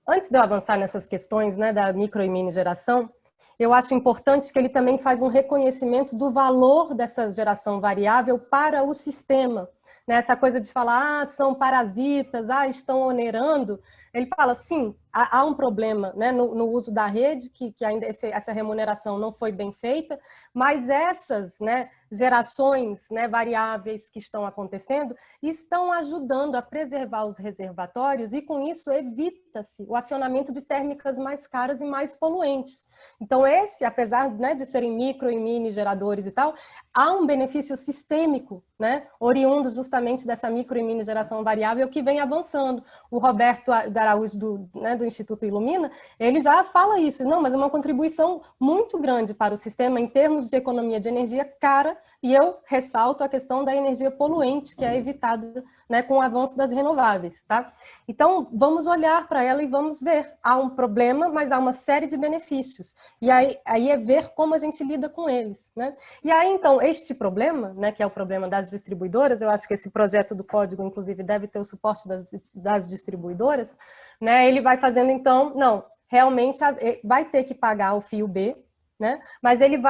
Antes de eu avançar nessas questões, né, da micro e mini geração, eu acho importante que ele também faz um reconhecimento do valor dessa geração variável para o sistema. Né? Essa coisa de falar, são parasitas, estão onerando. Ele fala, sim, há um problema, né, no uso da rede, que ainda essa remuneração não foi bem feita, mas essas, né, gerações, né, variáveis que estão acontecendo estão ajudando a preservar os reservatórios e, com isso, evita-se o acionamento de térmicas mais caras e mais poluentes. Então, apesar, né, de serem micro e mini geradores e tal, há um benefício sistêmico, né, oriundo justamente dessa micro e mini geração variável que vem avançando. O Roberto Araújo, do Instituto Ilumina, ele já fala isso. Não, mas é uma contribuição muito grande para o sistema em termos de economia de energia cara, e eu ressalto a questão da energia poluente, que é evitada, né, com o avanço das renováveis. Tá? Então, vamos olhar para ela e vamos ver. Há um problema, mas há uma série de benefícios. E aí é ver como a gente lida com eles. Né? E aí, então, este problema, né, que é o problema das distribuidoras, eu acho que esse projeto do código, inclusive, deve ter o suporte das distribuidoras, né, ele vai fazendo, então, não, realmente vai ter que pagar o fio B, né, mas ele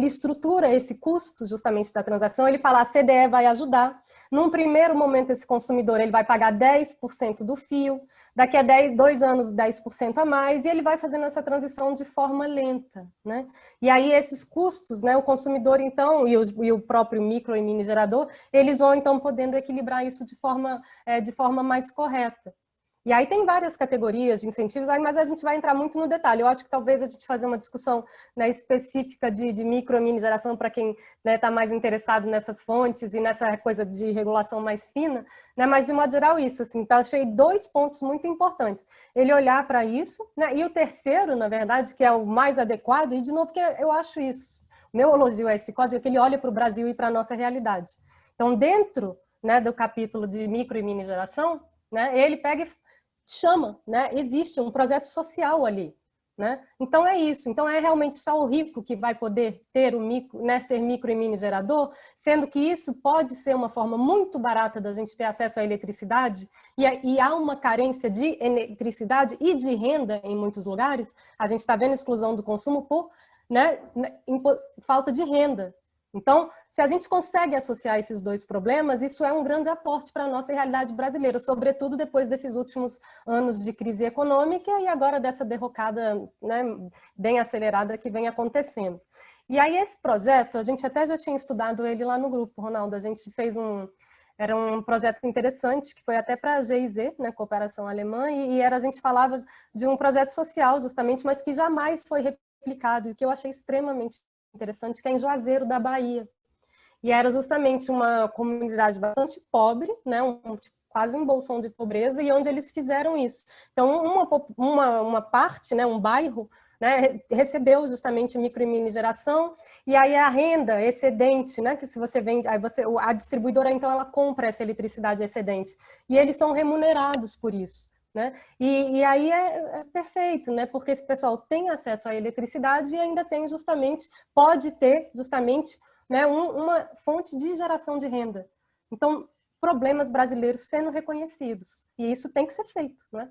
estrutura esse custo justamente da transação, ele fala, a CDE vai ajudar. Num primeiro momento, esse consumidor ele vai pagar 10% do fio, daqui a 2 anos, 10% a mais, e ele vai fazendo essa transição de forma lenta. Né? E aí, esses custos, né, o consumidor, então, e o próprio micro e mini gerador, eles vão, então, podendo equilibrar isso de forma mais correta. E aí tem várias categorias de incentivos, mas a gente vai entrar muito no detalhe. Eu acho que talvez a gente fazer uma discussão, né, específica de micro e mini geração para quem está, né, mais interessado nessas fontes e nessa coisa de regulação mais fina, né, mas de modo geral isso. Assim, então, achei 2 pontos muito importantes. Ele olhar para isso, né, e o terceiro, na verdade, que é o mais adequado, e de novo que eu acho isso. O meu elogio a esse código é que ele olha para o Brasil e para a nossa realidade. Então, dentro, né, do capítulo de micro e mini geração, né, ele pega e chama, né? Existe um projeto social ali, né? Então é isso. Então é realmente só o rico que vai poder ter o micro, né, ser micro e mini gerador, sendo que isso pode ser uma forma muito barata da gente ter acesso à eletricidade e há uma carência de eletricidade e de renda em muitos lugares. A gente está vendo exclusão do consumo por, né, falta de renda. Então, se a gente consegue associar esses 2 problemas, isso é um grande aporte para a nossa realidade brasileira, sobretudo depois desses últimos anos de crise econômica e agora dessa derrocada, né, bem acelerada que vem acontecendo. E aí esse projeto, a gente até já tinha estudado ele lá no grupo, Ronaldo, a gente fez era um projeto interessante, que foi até para a GIZ, né, Cooperação Alemã, e a gente falava de um projeto social, justamente, mas que jamais foi replicado, e que eu achei extremamente interessante, que é em Juazeiro da Bahia. E era justamente uma comunidade bastante pobre, né, quase um bolsão de pobreza, e onde eles fizeram isso. Então, uma parte, né, um bairro, né, recebeu justamente micro e mini geração, e aí a renda excedente, né, que se você vende, aí a distribuidora, então, ela compra essa eletricidade excedente, e eles são remunerados por isso. né? E aí é perfeito, né? Porque esse pessoal tem acesso à eletricidade e ainda tem justamente, pode ter justamente, né, uma fonte de geração de renda. Então, problemas brasileiros sendo reconhecidos. E isso tem que ser feito, né?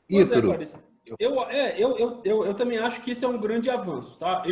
Pois é, Ícaro, Clarice. Eu também acho que isso é um grande avanço, tá?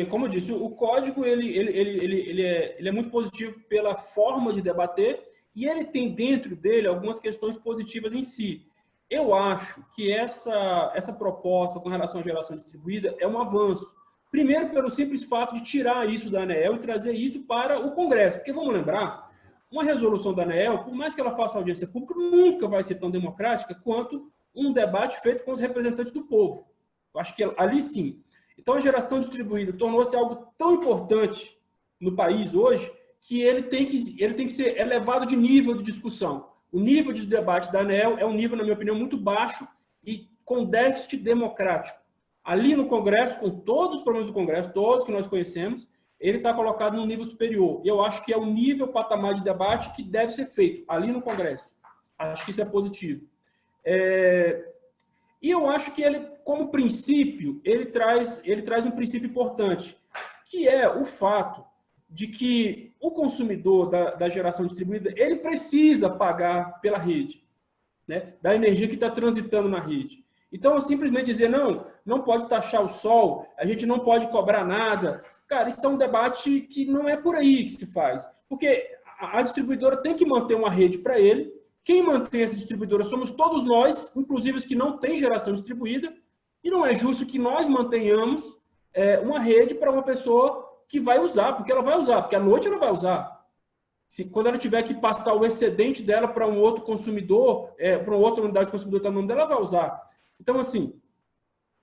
Como eu disse, o código ele é muito positivo pela forma de debater e ele tem dentro dele algumas questões positivas em si. Eu acho que essa proposta com relação à geração distribuída é um avanço. Primeiro, pelo simples fato de tirar isso da ANEEL e trazer isso para o Congresso. Porque, vamos lembrar, uma resolução da ANEEL, por mais que ela faça audiência pública, nunca vai ser tão democrática quanto um debate feito com os representantes do povo. Eu acho que ali sim. Então, a geração distribuída tornou-se algo tão importante no país hoje que ele tem que ser elevado de nível de discussão. O nível de debate da ANEEL é um nível, na minha opinião, muito baixo e com déficit democrático. Ali no Congresso, com todos os problemas do Congresso, todos que nós conhecemos, ele está colocado num nível superior. E eu acho que é o nível patamar de debate que deve ser feito ali no Congresso. Acho que isso é positivo. E eu acho que ele, como princípio, ele traz um princípio importante, que é o fato de que o consumidor da geração distribuída, ele precisa pagar pela rede, né, da energia que está transitando na rede. Então, simplesmente dizer, não pode taxar o sol, a gente não pode cobrar nada. Cara, isso é um debate que não é por aí que se faz. Porque a distribuidora tem que manter uma rede para ele. Quem mantém essa distribuidora somos todos nós, inclusive os que não têm geração distribuída. E não é justo que nós mantenhamos uma rede para uma pessoa que vai usar, porque ela vai usar, porque à noite ela vai usar. Quando ela tiver que passar o excedente dela para um outro consumidor, para outra unidade de consumidor que está no nome dela, ela vai usar. Então, assim,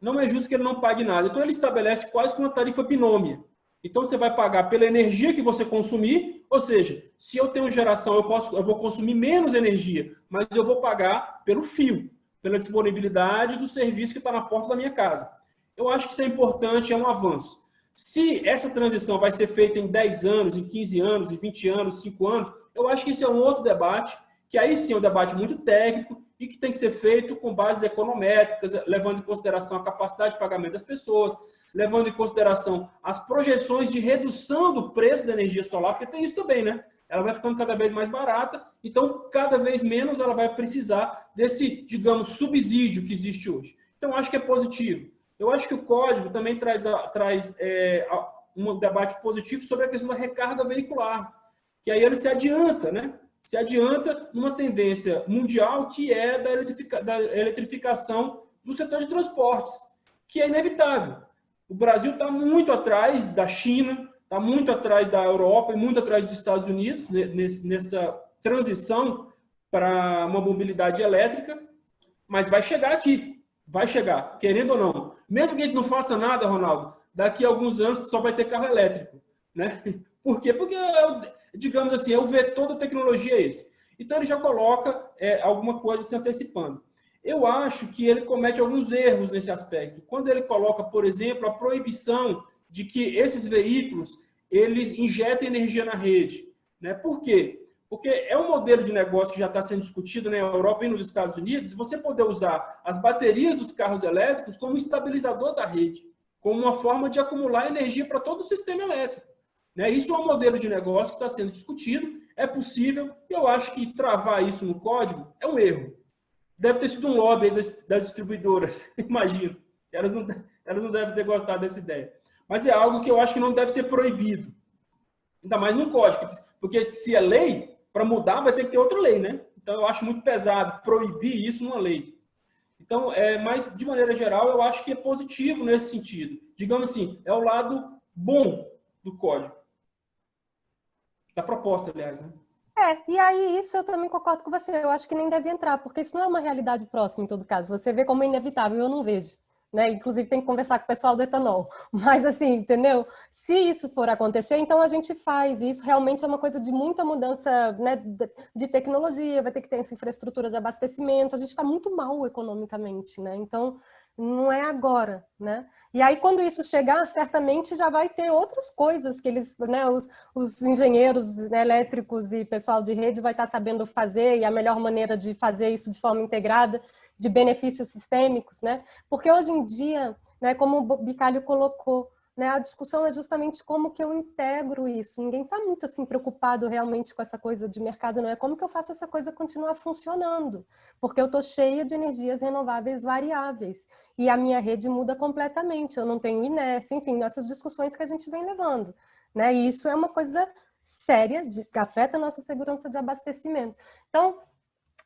não é justo que ele não pague nada. Então, ele estabelece quase que uma tarifa binômia. Então, você vai pagar pela energia que você consumir, ou seja, se eu tenho geração, eu vou consumir menos energia, mas eu vou pagar pelo fio, pela disponibilidade do serviço que está na porta da minha casa. Eu acho que isso é importante, é um avanço. Se essa transição vai ser feita em 10 anos, em 15 anos, em 20 anos, 5 anos, eu acho que isso é um outro debate, que aí sim é um debate muito técnico e que tem que ser feito com bases econométricas, levando em consideração a capacidade de pagamento das pessoas, levando em consideração as projeções de redução do preço da energia solar, porque tem isso também, né? Ela vai ficando cada vez mais barata, então cada vez menos ela vai precisar desse, digamos, subsídio que existe hoje. Então, acho que é positivo. Eu acho que o código também traz um debate positivo sobre a questão da recarga veicular, que aí ele se adianta, né? Se adianta numa tendência mundial que é da eletrificação do setor de transportes, que é inevitável. O Brasil está muito atrás da China, está muito atrás da Europa e muito atrás dos Estados Unidos nessa transição para uma mobilidade elétrica, mas vai chegar aqui, vai chegar, querendo ou não. Mesmo que a gente não faça nada, Ronaldo, daqui a alguns anos só vai ter carro elétrico, né? Por quê? Porque, digamos assim, é o vetor da tecnologia esse. Então, ele já coloca alguma coisa se antecipando. Eu acho que ele comete alguns erros nesse aspecto. Quando ele coloca, por exemplo, a proibição de que esses veículos eles injetem energia na rede, né? Por quê? Porque é um modelo de negócio que já está sendo discutido na Europa e nos Estados Unidos, você poder usar as baterias dos carros elétricos como estabilizador da rede, como uma forma de acumular energia para todo o sistema elétrico. Né? Isso é um modelo de negócio que está sendo discutido, é possível, e eu acho que travar isso no código é um erro. Deve ter sido um lobby das distribuidoras, imagino. Elas não devem ter gostado dessa ideia. Mas é algo que eu acho que não deve ser proibido. Ainda mais num código, porque se é lei, para mudar vai ter que ter outra lei, né? Então eu acho muito pesado proibir isso numa lei. Então, mas de maneira geral, eu acho que é positivo nesse sentido. Digamos assim, é o lado bom do código. Da proposta, aliás, né? E aí isso eu também concordo com você. Eu acho que nem deve entrar, porque isso não é uma realidade próxima em todo caso. Você vê como é inevitável, eu não vejo. Né? Inclusive tem que conversar com o pessoal do etanol. Mas assim, entendeu? Se isso for acontecer, então a gente faz. Isso realmente é uma coisa de muita mudança, né, de tecnologia, vai ter que ter essa infraestrutura de abastecimento. A gente está muito mal economicamente, né? Então, não é agora, né? E aí, quando isso chegar, certamente já vai ter outras coisas que eles, né, os engenheiros, né, elétricos e pessoal de rede vai estar sabendo fazer, e a melhor maneira de fazer isso de forma integrada, de benefícios sistêmicos, né? Porque hoje em dia, né, como o Bicalho colocou, né, a discussão é justamente como que eu integro isso. Ninguém está muito assim preocupado realmente com essa coisa de mercado, não é como que eu faço essa coisa continuar funcionando, porque eu estou cheia de energias renováveis variáveis e a minha rede muda completamente, eu não tenho inércia, enfim, essas discussões que a gente vem levando, né? E isso é uma coisa séria, que afeta a nossa segurança de abastecimento. Então,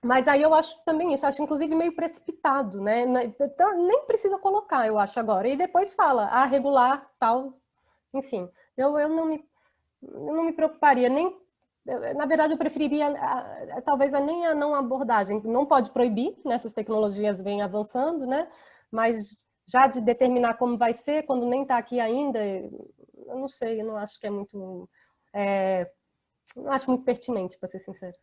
mas aí eu acho também isso, acho inclusive meio precipitado, né? Então, nem precisa colocar, eu acho, agora. E depois fala, regular, tal, enfim. Eu não me preocuparia, nem... Na verdade, eu preferiria, talvez, nem a não abordagem. Não pode proibir, né? Essas tecnologias vêm avançando, né? Mas já de determinar como vai ser, quando nem está aqui ainda, eu não sei, eu não acho que é muito... não acho muito pertinente, para ser sincero.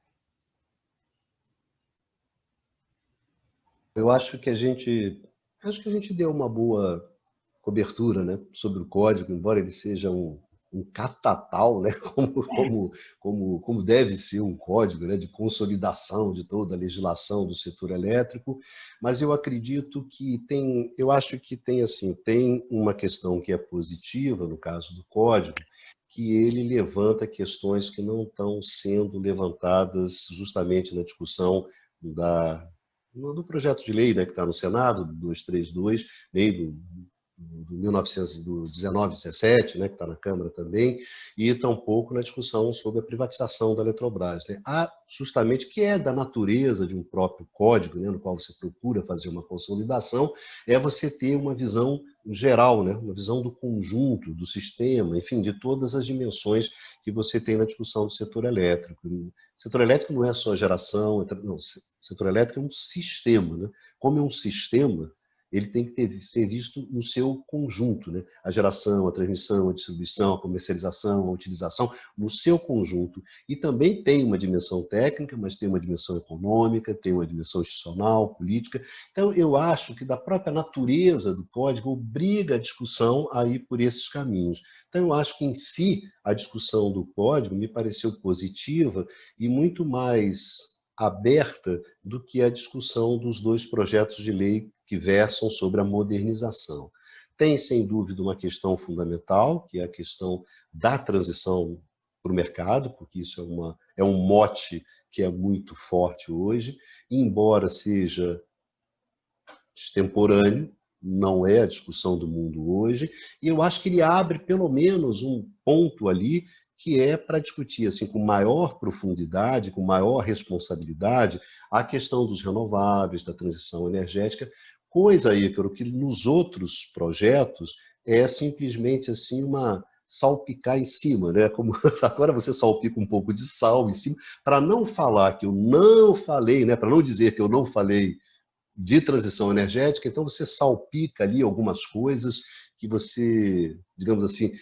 Eu acho que a gente deu uma boa cobertura, né, sobre o código, embora ele seja um catatal, né, como deve ser um código, né, de consolidação de toda a legislação do setor elétrico, mas eu acho que tem uma questão que é positiva no caso do código, que ele levanta questões que não estão sendo levantadas justamente na discussão do projeto de lei, né, que está no Senado, 232, lei do 1917, né, que está na Câmara também, e tampouco na discussão sobre a privatização da Eletrobras. Né? Há justamente, que é da natureza de um próprio código, né, no qual você procura fazer uma consolidação, é você ter uma visão geral, né, uma visão do conjunto, do sistema, enfim, de todas as dimensões que você tem na discussão do setor elétrico. O setor elétrico não é só geração, não, o setor elétrico é um sistema. Né? Como é um sistema, ele tem que ser visto no seu conjunto, né? A geração, a transmissão, a distribuição, a comercialização, a utilização, no seu conjunto. E também tem uma dimensão técnica, mas tem uma dimensão econômica, tem uma dimensão institucional, política. Então, eu acho que da própria natureza do código obriga a discussão a ir por esses caminhos. Então, eu acho que, em si, a discussão do código me pareceu positiva e muito mais aberta do que a discussão dos dois projetos de lei que versam sobre a modernização. Tem, sem dúvida, uma questão fundamental, que é a questão da transição para o mercado, porque isso é um mote que é muito forte hoje, embora seja extemporâneo, não é a discussão do mundo hoje, e eu acho que ele abre pelo menos um ponto ali que é para discutir assim, com maior profundidade, com maior responsabilidade, a questão dos renováveis, da transição energética, coisa, Ícaro, que nos outros projetos é simplesmente assim uma salpicar em cima, né? Como agora você salpica um pouco de sal em cima, para não falar que eu não falei, né? Para não dizer que eu não falei de transição energética, então você salpica ali algumas coisas que você, digamos assim,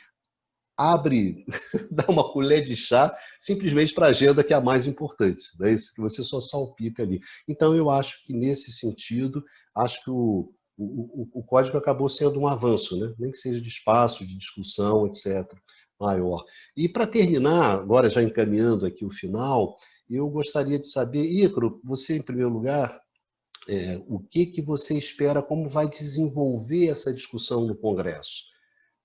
abre, dá uma colher de chá simplesmente para a agenda que é a mais importante, né? Isso que você só salpica ali. Então, eu acho que, nesse sentido, acho que o código acabou sendo um avanço, né? Nem que seja de espaço, de discussão, etc., maior. E, para terminar, agora já encaminhando aqui o final, eu gostaria de saber, Ícaro, você, em primeiro lugar, o que você espera, como vai desenvolver essa discussão no Congresso?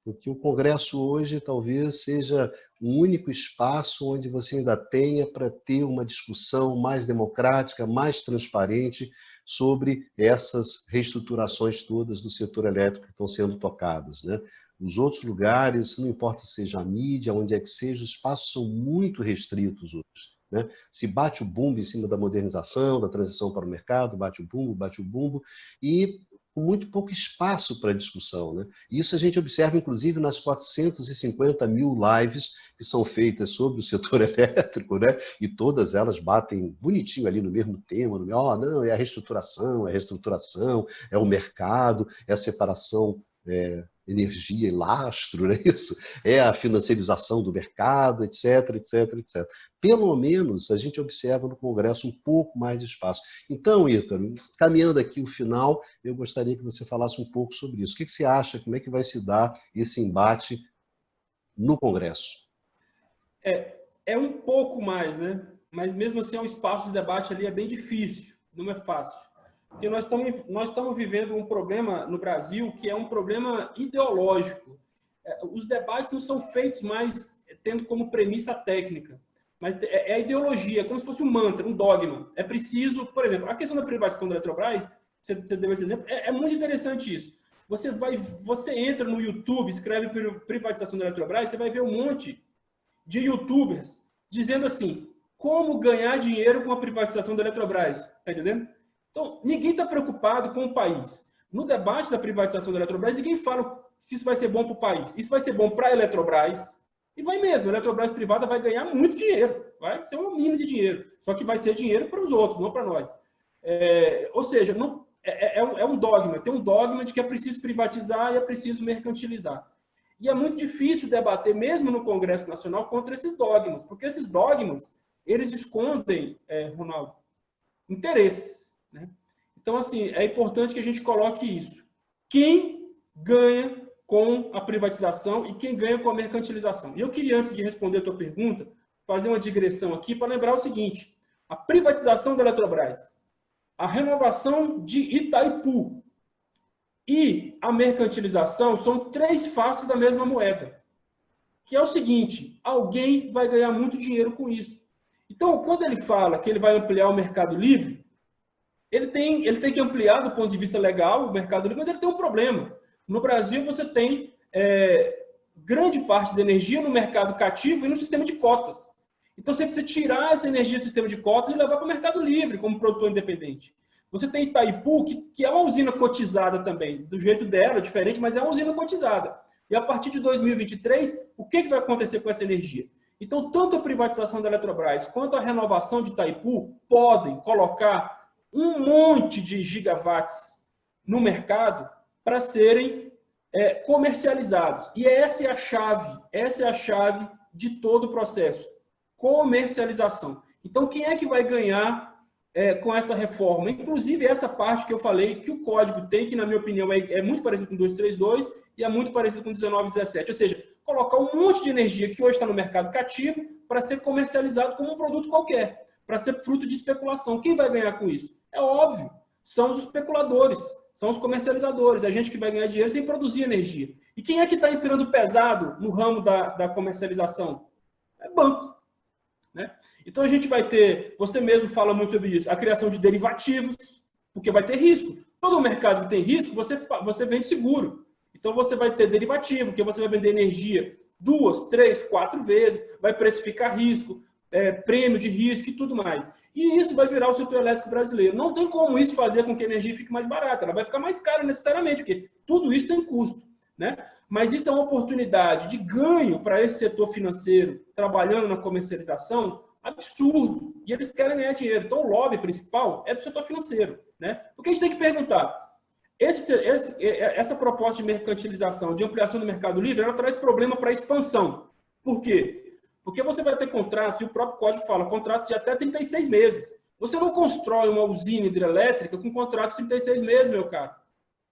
Porque o Congresso hoje talvez seja o único espaço onde você ainda tenha para ter uma discussão mais democrática, mais transparente sobre essas reestruturações todas do setor elétrico que estão sendo tocadas, né? Os outros lugares, não importa se seja a mídia, onde é que seja, os espaços são muito restritos hoje. Né? Se bate o bumbo em cima da modernização, da transição para o mercado, bate o bumbo, e com muito pouco espaço para discussão. Né? Isso a gente observa, inclusive, nas 450 mil lives que são feitas sobre o setor elétrico, né? E todas elas batem bonitinho ali no mesmo tema, não, é a reestruturação, é o mercado, é a separação energia e lastro, não é isso? É a financiarização do mercado, etc, etc, etc. Pelo menos a gente observa no Congresso um pouco mais de espaço. Então, Ícaro, caminhando aqui o final, eu gostaria que você falasse um pouco sobre isso. O que você acha? Como é que vai se dar esse embate no Congresso? É um pouco mais, né? Mas mesmo assim, o espaço de debate ali é bem difícil, não é fácil. Porque nós estamos vivendo um problema no Brasil que é um problema ideológico. Os debates não são feitos mais tendo como premissa técnica, mas é a ideologia, como se fosse um mantra, um dogma. É preciso, por exemplo, a questão da privatização da Eletrobras, você deu esse exemplo, é muito interessante isso. Você entra no YouTube, escreve privatização da Eletrobras, você vai ver um monte de youtubers dizendo assim, como ganhar dinheiro com a privatização da Eletrobras, tá entendendo? Então, ninguém está preocupado com o país. No debate da privatização da Eletrobras, ninguém fala se isso vai ser bom para o país. Isso vai ser bom para a Eletrobras, e vai mesmo. A Eletrobras privada vai ganhar muito dinheiro, vai ser uma mina de dinheiro. Só que vai ser dinheiro para os outros, não para nós. Ou seja, não, é um dogma. Tem um dogma de que é preciso privatizar e é preciso mercantilizar. E é muito difícil debater, mesmo no Congresso Nacional, contra esses dogmas, porque esses dogmas, eles escondem, Ronaldo, interesses. Né? Então, assim, é importante que a gente coloque isso. Quem ganha com a privatização e quem ganha com a mercantilização? E eu queria, antes de responder a tua pergunta, fazer uma digressão aqui para lembrar o seguinte. A privatização da Eletrobras, a renovação de Itaipu e a mercantilização são três faces da mesma moeda. Que é o seguinte, alguém vai ganhar muito dinheiro com isso. Então, quando ele fala que ele vai ampliar o mercado livre, ele tem que ampliar do ponto de vista legal o mercado livre, mas ele tem um problema. No Brasil, você tem grande parte da energia no mercado cativo e no sistema de cotas. Então, você precisa tirar essa energia do sistema de cotas e levar para o mercado livre, como produtor independente. Você tem Itaipu, que é uma usina cotizada também, do jeito dela, diferente, mas é uma usina cotizada. E a partir de 2023, o que vai acontecer com essa energia? Então, tanto a privatização da Eletrobras quanto a renovação de Itaipu podem colocar um monte de gigawatts no mercado para serem comercializados. E essa é a chave de todo o processo. Comercialização. Então, quem é que vai ganhar com essa reforma? Inclusive, essa parte que eu falei, que o código tem, que na minha opinião é muito parecido com 232 e é muito parecido com 1917. Ou seja, colocar um monte de energia que hoje está no mercado cativo para ser comercializado como um produto qualquer, para ser fruto de especulação. Quem vai ganhar com isso? É óbvio, são os especuladores, são os comercializadores, a gente que vai ganhar dinheiro sem produzir energia. E quem é que está entrando pesado no ramo da comercialização? É banco. Né? Então a gente vai ter, você mesmo fala muito sobre isso, a criação de derivativos, porque vai ter risco. Todo mercado que tem risco, você vende seguro. Então você vai ter derivativo, que você vai vender energia 2, 3, 4 vezes, vai precificar risco, prêmio de risco e tudo mais. E isso vai virar o setor elétrico brasileiro. Não tem como isso fazer com que a energia fique mais barata. Ela vai ficar mais cara necessariamente, porque tudo isso tem custo. Né? Mas isso é uma oportunidade de ganho para esse setor financeiro trabalhando na comercialização absurdo. E eles querem ganhar dinheiro. Então, o lobby principal é do setor financeiro. Né? Porque a gente tem que perguntar, essa proposta de mercantilização, de ampliação do mercado livre, ela traz problema para a expansão. Por quê? Porque você vai ter contratos, e o próprio código fala, contratos de até 36 meses. Você não constrói uma usina hidrelétrica com contrato de 36 meses, meu caro.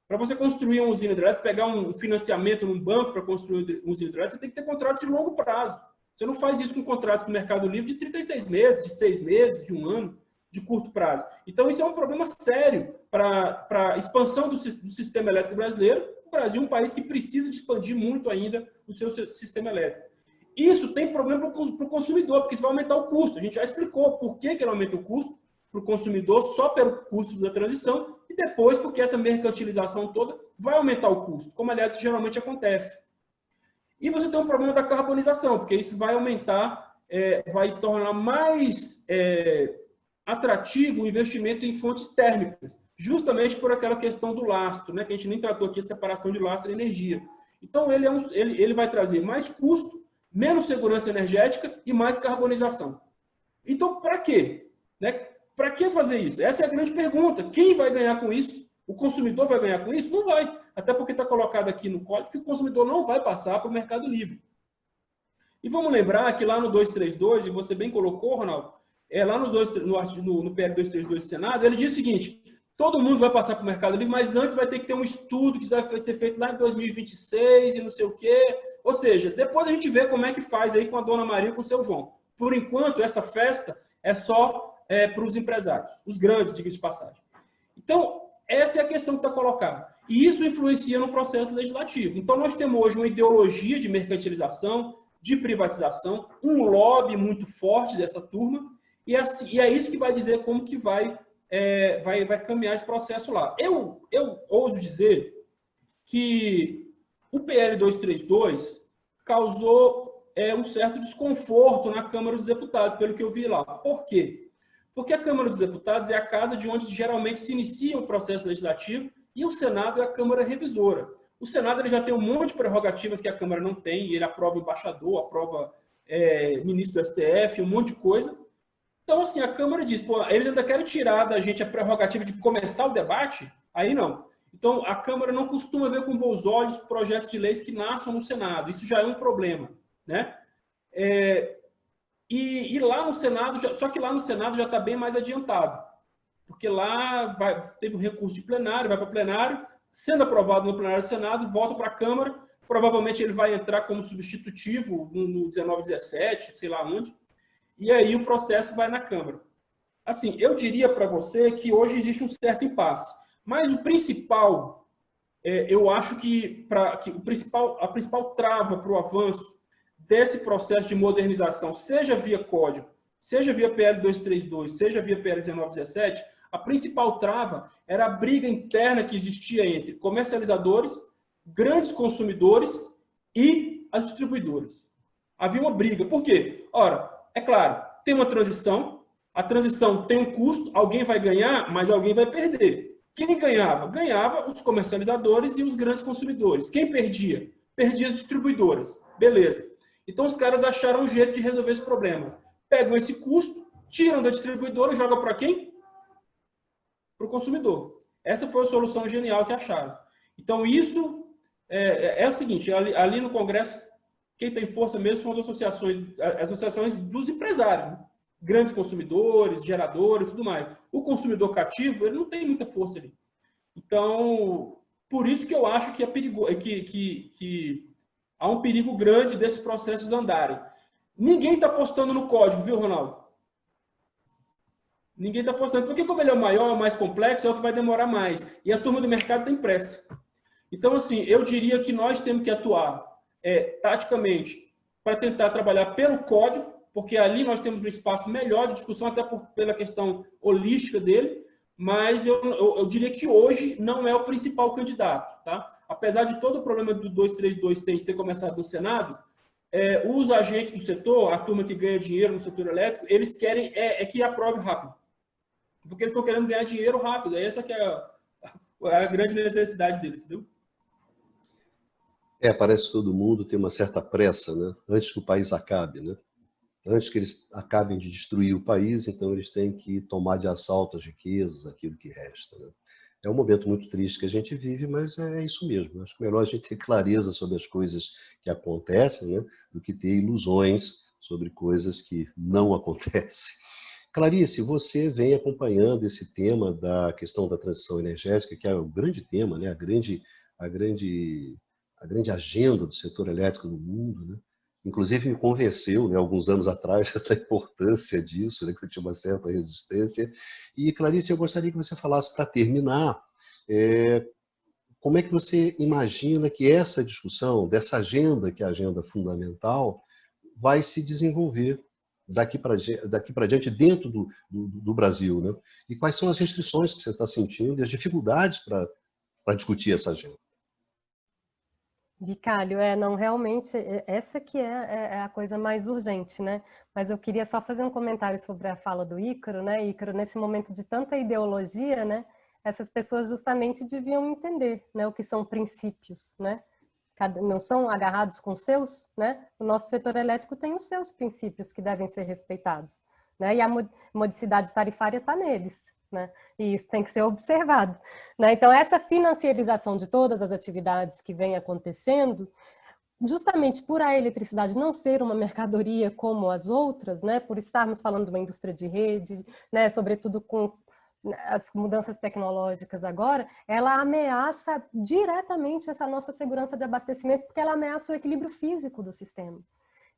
Para você construir uma usina hidrelétrica, pegar um financiamento num banco para construir uma usina hidrelétrica, você tem que ter contrato de longo prazo. Você não faz isso com contratos no Mercado Livre de 36 meses, de 6 meses, de 1 ano, de curto prazo. Então, isso é um problema sério para a expansão do sistema elétrico brasileiro. O Brasil é um país que precisa de expandir muito ainda o seu sistema elétrico. Isso tem problema para o consumidor, porque isso vai aumentar o custo. A gente já explicou por que ele aumenta o custo para o consumidor só pelo custo da transição e depois porque essa mercantilização toda vai aumentar o custo, como, aliás, geralmente acontece. E você tem um problema da carbonização, porque isso vai aumentar, vai tornar mais atrativo o investimento em fontes térmicas, justamente por aquela questão do lastro, né, que a gente nem tratou aqui, a separação de lastro e energia. Então, ele vai trazer mais custo, menos segurança energética e mais carbonização. Então, para quê? Né? Para que fazer isso? Essa é a grande pergunta. Quem vai ganhar com isso? O consumidor vai ganhar com isso? Não vai. Até porque está colocado aqui no código que o consumidor não vai passar para o Mercado Livre. E vamos lembrar que lá no 232, e você bem colocou, Ronaldo, lá no PL 232 do Senado, ele diz o seguinte: todo mundo vai passar para o Mercado Livre, mas antes vai ter que ter um estudo que vai ser feito lá em 2026 e não sei o quê. Ou seja, depois a gente vê como é que faz aí com a Dona Maria e com o seu João. Por enquanto, essa festa é só para os empresários, os grandes, diga-se de passagem. Então, essa é a questão que está colocada. E isso influencia no processo legislativo. Então, nós temos hoje uma ideologia de mercantilização, de privatização, um lobby muito forte dessa turma, e é isso que vai dizer como que vai caminhar esse processo lá. Eu ouso dizer que o PL 232 causou um certo desconforto na Câmara dos Deputados, pelo que eu vi lá. Por quê? Porque a Câmara dos Deputados é a casa de onde geralmente se inicia o processo legislativo e o Senado é a Câmara revisora. O Senado ele já tem um monte de prerrogativas que a Câmara não tem, ele aprova embaixador, aprova ministro do STF, um monte de coisa. Então, assim, a Câmara diz, pô, eles ainda querem tirar da gente a prerrogativa de começar o debate? Aí não. Então, a Câmara não costuma ver com bons olhos projetos de leis que nasçam no Senado. Isso já é um problema, né? E lá no Senado, só que lá no Senado já está bem mais adiantado. Porque lá teve um recurso de plenário, vai para plenário, sendo aprovado no plenário do Senado, volta para a Câmara, provavelmente ele vai entrar como substitutivo no 19, 17, sei lá onde, e aí o processo vai na Câmara. Assim, eu diria para você que hoje existe um certo impasse, mas o principal, eu acho que a principal trava para o avanço desse processo de modernização, seja via código, seja via PL 232, seja via PL 1917, a principal trava era a briga interna que existia entre comercializadores, grandes consumidores e as distribuidoras. Havia uma briga. Por quê? Ora, é claro, tem uma transição, a transição tem um custo, alguém vai ganhar, mas alguém vai perder. Quem ganhava? Ganhava os comercializadores e os grandes consumidores. Quem perdia? Perdia as distribuidoras. Beleza. Então os caras acharam um jeito de resolver esse problema. Pegam esse custo, tiram da distribuidora e jogam para quem? Para o consumidor. Essa foi a solução genial que acharam. Então, isso é o seguinte, ali no Congresso, quem tem força mesmo são as associações dos empresários, né? Grandes consumidores, geradores, tudo mais. O consumidor cativo, ele não tem muita força ali. Então, por isso que eu acho que há um perigo grande desses processos andarem. Ninguém está apostando no código, viu, Ronaldo? Ninguém está apostando. Porque como ele é o maior, o mais complexo, é o que vai demorar mais. E a turma do mercado tem pressa. Então, assim, eu diria que nós temos que atuar taticamente para tentar trabalhar pelo código, porque ali nós temos um espaço melhor de discussão, até pela questão holística dele, mas eu diria que hoje não é o principal candidato, tá? Apesar de todo o problema do 232 ter começado no Senado, os agentes do setor, a turma que ganha dinheiro no setor elétrico, eles querem que aprove rápido. Porque eles estão querendo ganhar dinheiro rápido. Essa que é a grande necessidade deles, entendeu? Parece que todo mundo tem uma certa pressa, né? Antes que o país acabe, né? Antes que eles acabem de destruir o país, então eles têm que tomar de assalto as riquezas, aquilo que resta, né? É um momento muito triste que a gente vive, mas é isso mesmo. Acho que é melhor a gente ter clareza sobre as coisas que acontecem, né, do que ter ilusões sobre coisas que não acontecem. Clarice, você vem acompanhando esse tema da questão da transição energética, que é o grande tema, né, a grande agenda do setor elétrico no mundo, né? Inclusive me convenceu, né, alguns anos atrás, da importância disso, né, que eu tinha uma certa resistência. E, Clarice, eu gostaria que você falasse, para terminar, como é que você imagina que essa discussão, dessa agenda, que é a agenda fundamental, vai se desenvolver daqui para diante dentro do Brasil, né? E quais são as restrições que você está sentindo e as dificuldades para discutir essa agenda? Vicálio, não, realmente, essa que é a coisa mais urgente, né? Mas eu queria só fazer um comentário sobre a fala do Ícaro, né? Ícaro, nesse momento de tanta ideologia, né? Essas pessoas justamente deviam entender, né? O que são princípios, né? Não são agarrados com os seus, né? O nosso setor elétrico tem os seus princípios que devem ser respeitados, né? E a modicidade tarifária está neles, né? E isso tem que ser observado, né? Então, essa financiarização de todas as atividades que vem acontecendo, justamente por a eletricidade não ser uma mercadoria como as outras, né? Por estarmos falando de uma indústria de rede, né? Sobretudo com as mudanças tecnológicas agora, ela ameaça diretamente essa nossa segurança de abastecimento, porque ela ameaça o equilíbrio físico do sistema.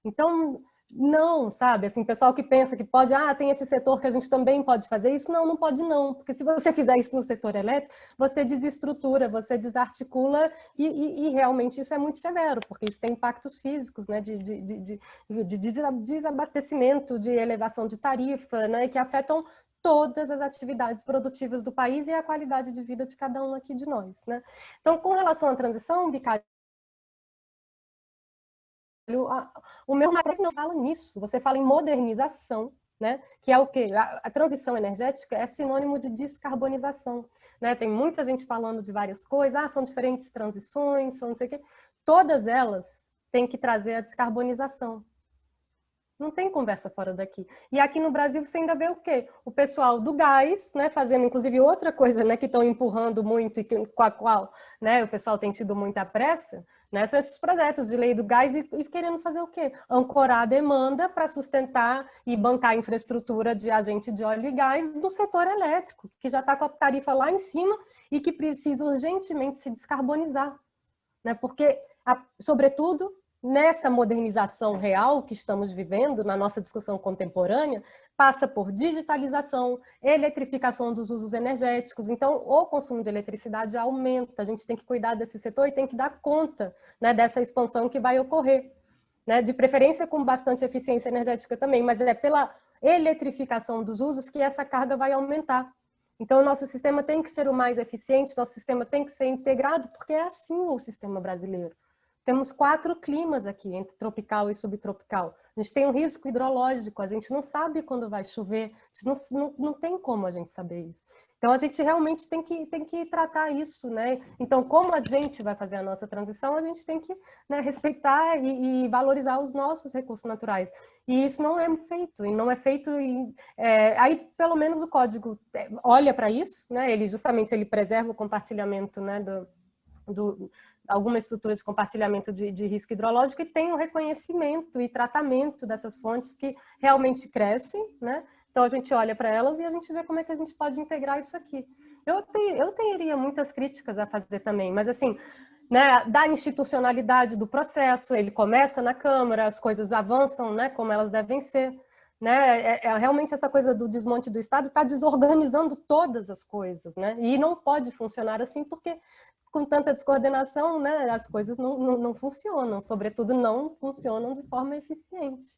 Então, não, sabe? Assim, pessoal que pensa que pode, tem esse setor que a gente também pode fazer isso. Não, não pode não, porque se você fizer isso no setor elétrico, você desestrutura, você desarticula e realmente isso é muito severo, porque isso tem impactos físicos, né? De desabastecimento, de elevação de tarifa, né? Que afetam todas as atividades produtivas do país e a qualidade de vida de cada um aqui de nós, né? Então, com relação à transição, Bicalho, o meu marco não fala nisso, você fala em modernização, né? Que é o quê? A transição energética é sinônimo de descarbonização, né? Tem muita gente falando de várias coisas, são diferentes transições, são não sei o quê. Todas elas têm que trazer a descarbonização. Não tem conversa fora daqui. E aqui no Brasil você ainda vê o quê? O pessoal do gás, né, fazendo inclusive outra coisa, né, que estão empurrando muito e com a qual, né, o pessoal tem tido muita pressa, né, são esses projetos de lei do gás e querendo fazer o quê? Ancorar a demanda para sustentar e bancar a infraestrutura de agente de óleo e gás do setor elétrico, que já está com a tarifa lá em cima e que precisa urgentemente se descarbonizar, né, porque, sobretudo, nessa modernização real que estamos vivendo, na nossa discussão contemporânea, passa por digitalização, eletrificação dos usos energéticos. Então, o consumo de eletricidade aumenta. A gente tem que cuidar desse setor e tem que dar conta, né, dessa expansão que vai ocorrer, né, de preferência com bastante eficiência energética também, mas é pela eletrificação dos usos que essa carga vai aumentar. Então, o nosso sistema tem que ser o mais eficiente, nosso sistema tem que ser integrado, porque é assim o sistema brasileiro. Temos 4 climas aqui, entre tropical e subtropical. A gente tem um risco hidrológico, a gente não sabe quando vai chover, não tem como a gente saber isso. Então, a gente realmente tem que tratar isso, né? Então, como a gente vai fazer a nossa transição, a gente tem que, né, respeitar e valorizar os nossos recursos naturais. E isso não é feito, e não é feito... aí, pelo menos, o código olha para isso, né? Ele preserva o compartilhamento, né, alguma estrutura de compartilhamento de risco hidrológico e tem o reconhecimento e tratamento dessas fontes que realmente crescem, né? Então, a gente olha para elas e a gente vê como é que a gente pode integrar isso aqui. Eu teria muitas críticas a fazer também, mas assim, né, da institucionalidade do processo, ele começa na Câmara, as coisas avançam, né, como elas devem ser, né? Realmente essa coisa do desmonte do Estado está desorganizando todas as coisas, né? E não pode funcionar assim porque com tanta descoordenação, né, as coisas não funcionam, sobretudo não funcionam de forma eficiente.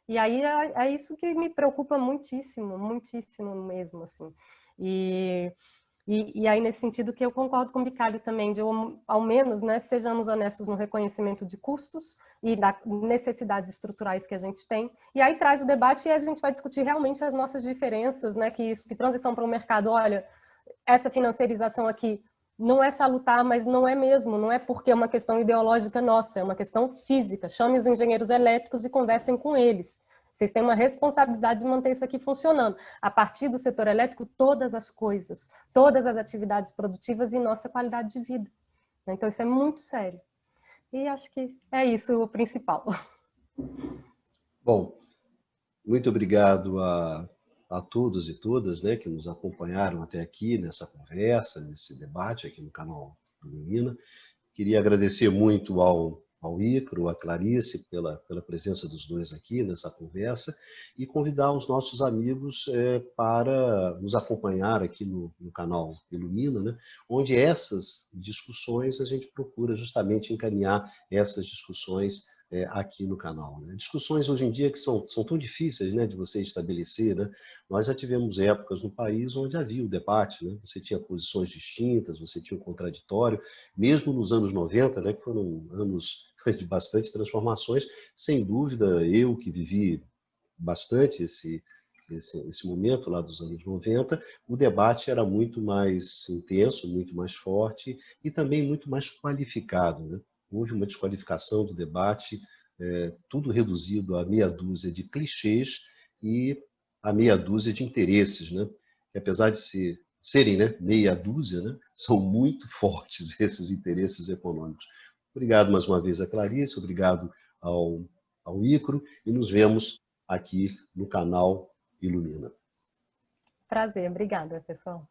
E aí é isso que me preocupa muitíssimo, muitíssimo mesmo, assim. E aí, nesse sentido, que eu concordo com o Bicalho também, de ao menos, né, sejamos honestos no reconhecimento de custos e das necessidades estruturais que a gente tem. E aí traz o debate e a gente vai discutir realmente as nossas diferenças, né, que transição para o mercado, olha, essa financiarização aqui não é salutar, mas não é mesmo, não é porque é uma questão ideológica nossa, é uma questão física. Chame os engenheiros elétricos e conversem com eles. Vocês têm uma responsabilidade de manter isso aqui funcionando. A partir do setor elétrico, todas as coisas, todas as atividades produtivas e nossa qualidade de vida. Então, isso é muito sério. E acho que é isso o principal. Bom, muito obrigado a todos e todas, né, que nos acompanharam até aqui nessa conversa, nesse debate aqui no canal do Lumina. Queria agradecer muito ao Ícaro, a Clarice, pela presença dos dois aqui nessa conversa e convidar os nossos amigos para nos acompanhar aqui no canal Ilumina, né, onde essas discussões a gente procura justamente encaminhar essas discussões aqui no canal. Né? Discussões hoje em dia que são tão difíceis, né, de você estabelecer. Né? Nós já tivemos épocas no país onde havia o debate, né? Você tinha posições distintas, você tinha o contraditório, mesmo nos anos 90, né, que foram anos de bastante transformações. Sem dúvida, eu que vivi bastante esse momento lá dos anos 90, o debate era muito mais intenso, muito mais forte e também muito mais qualificado. Né? Houve uma desqualificação do debate, tudo reduzido a meia dúzia de clichês e a meia dúzia de interesses. Né? que apesar de serem, né, meia dúzia, né, são muito fortes esses interesses econômicos. Obrigado mais uma vez a Clarice, obrigado ao Icaro, e nos vemos aqui no canal Ilumina. Prazer, obrigada, pessoal.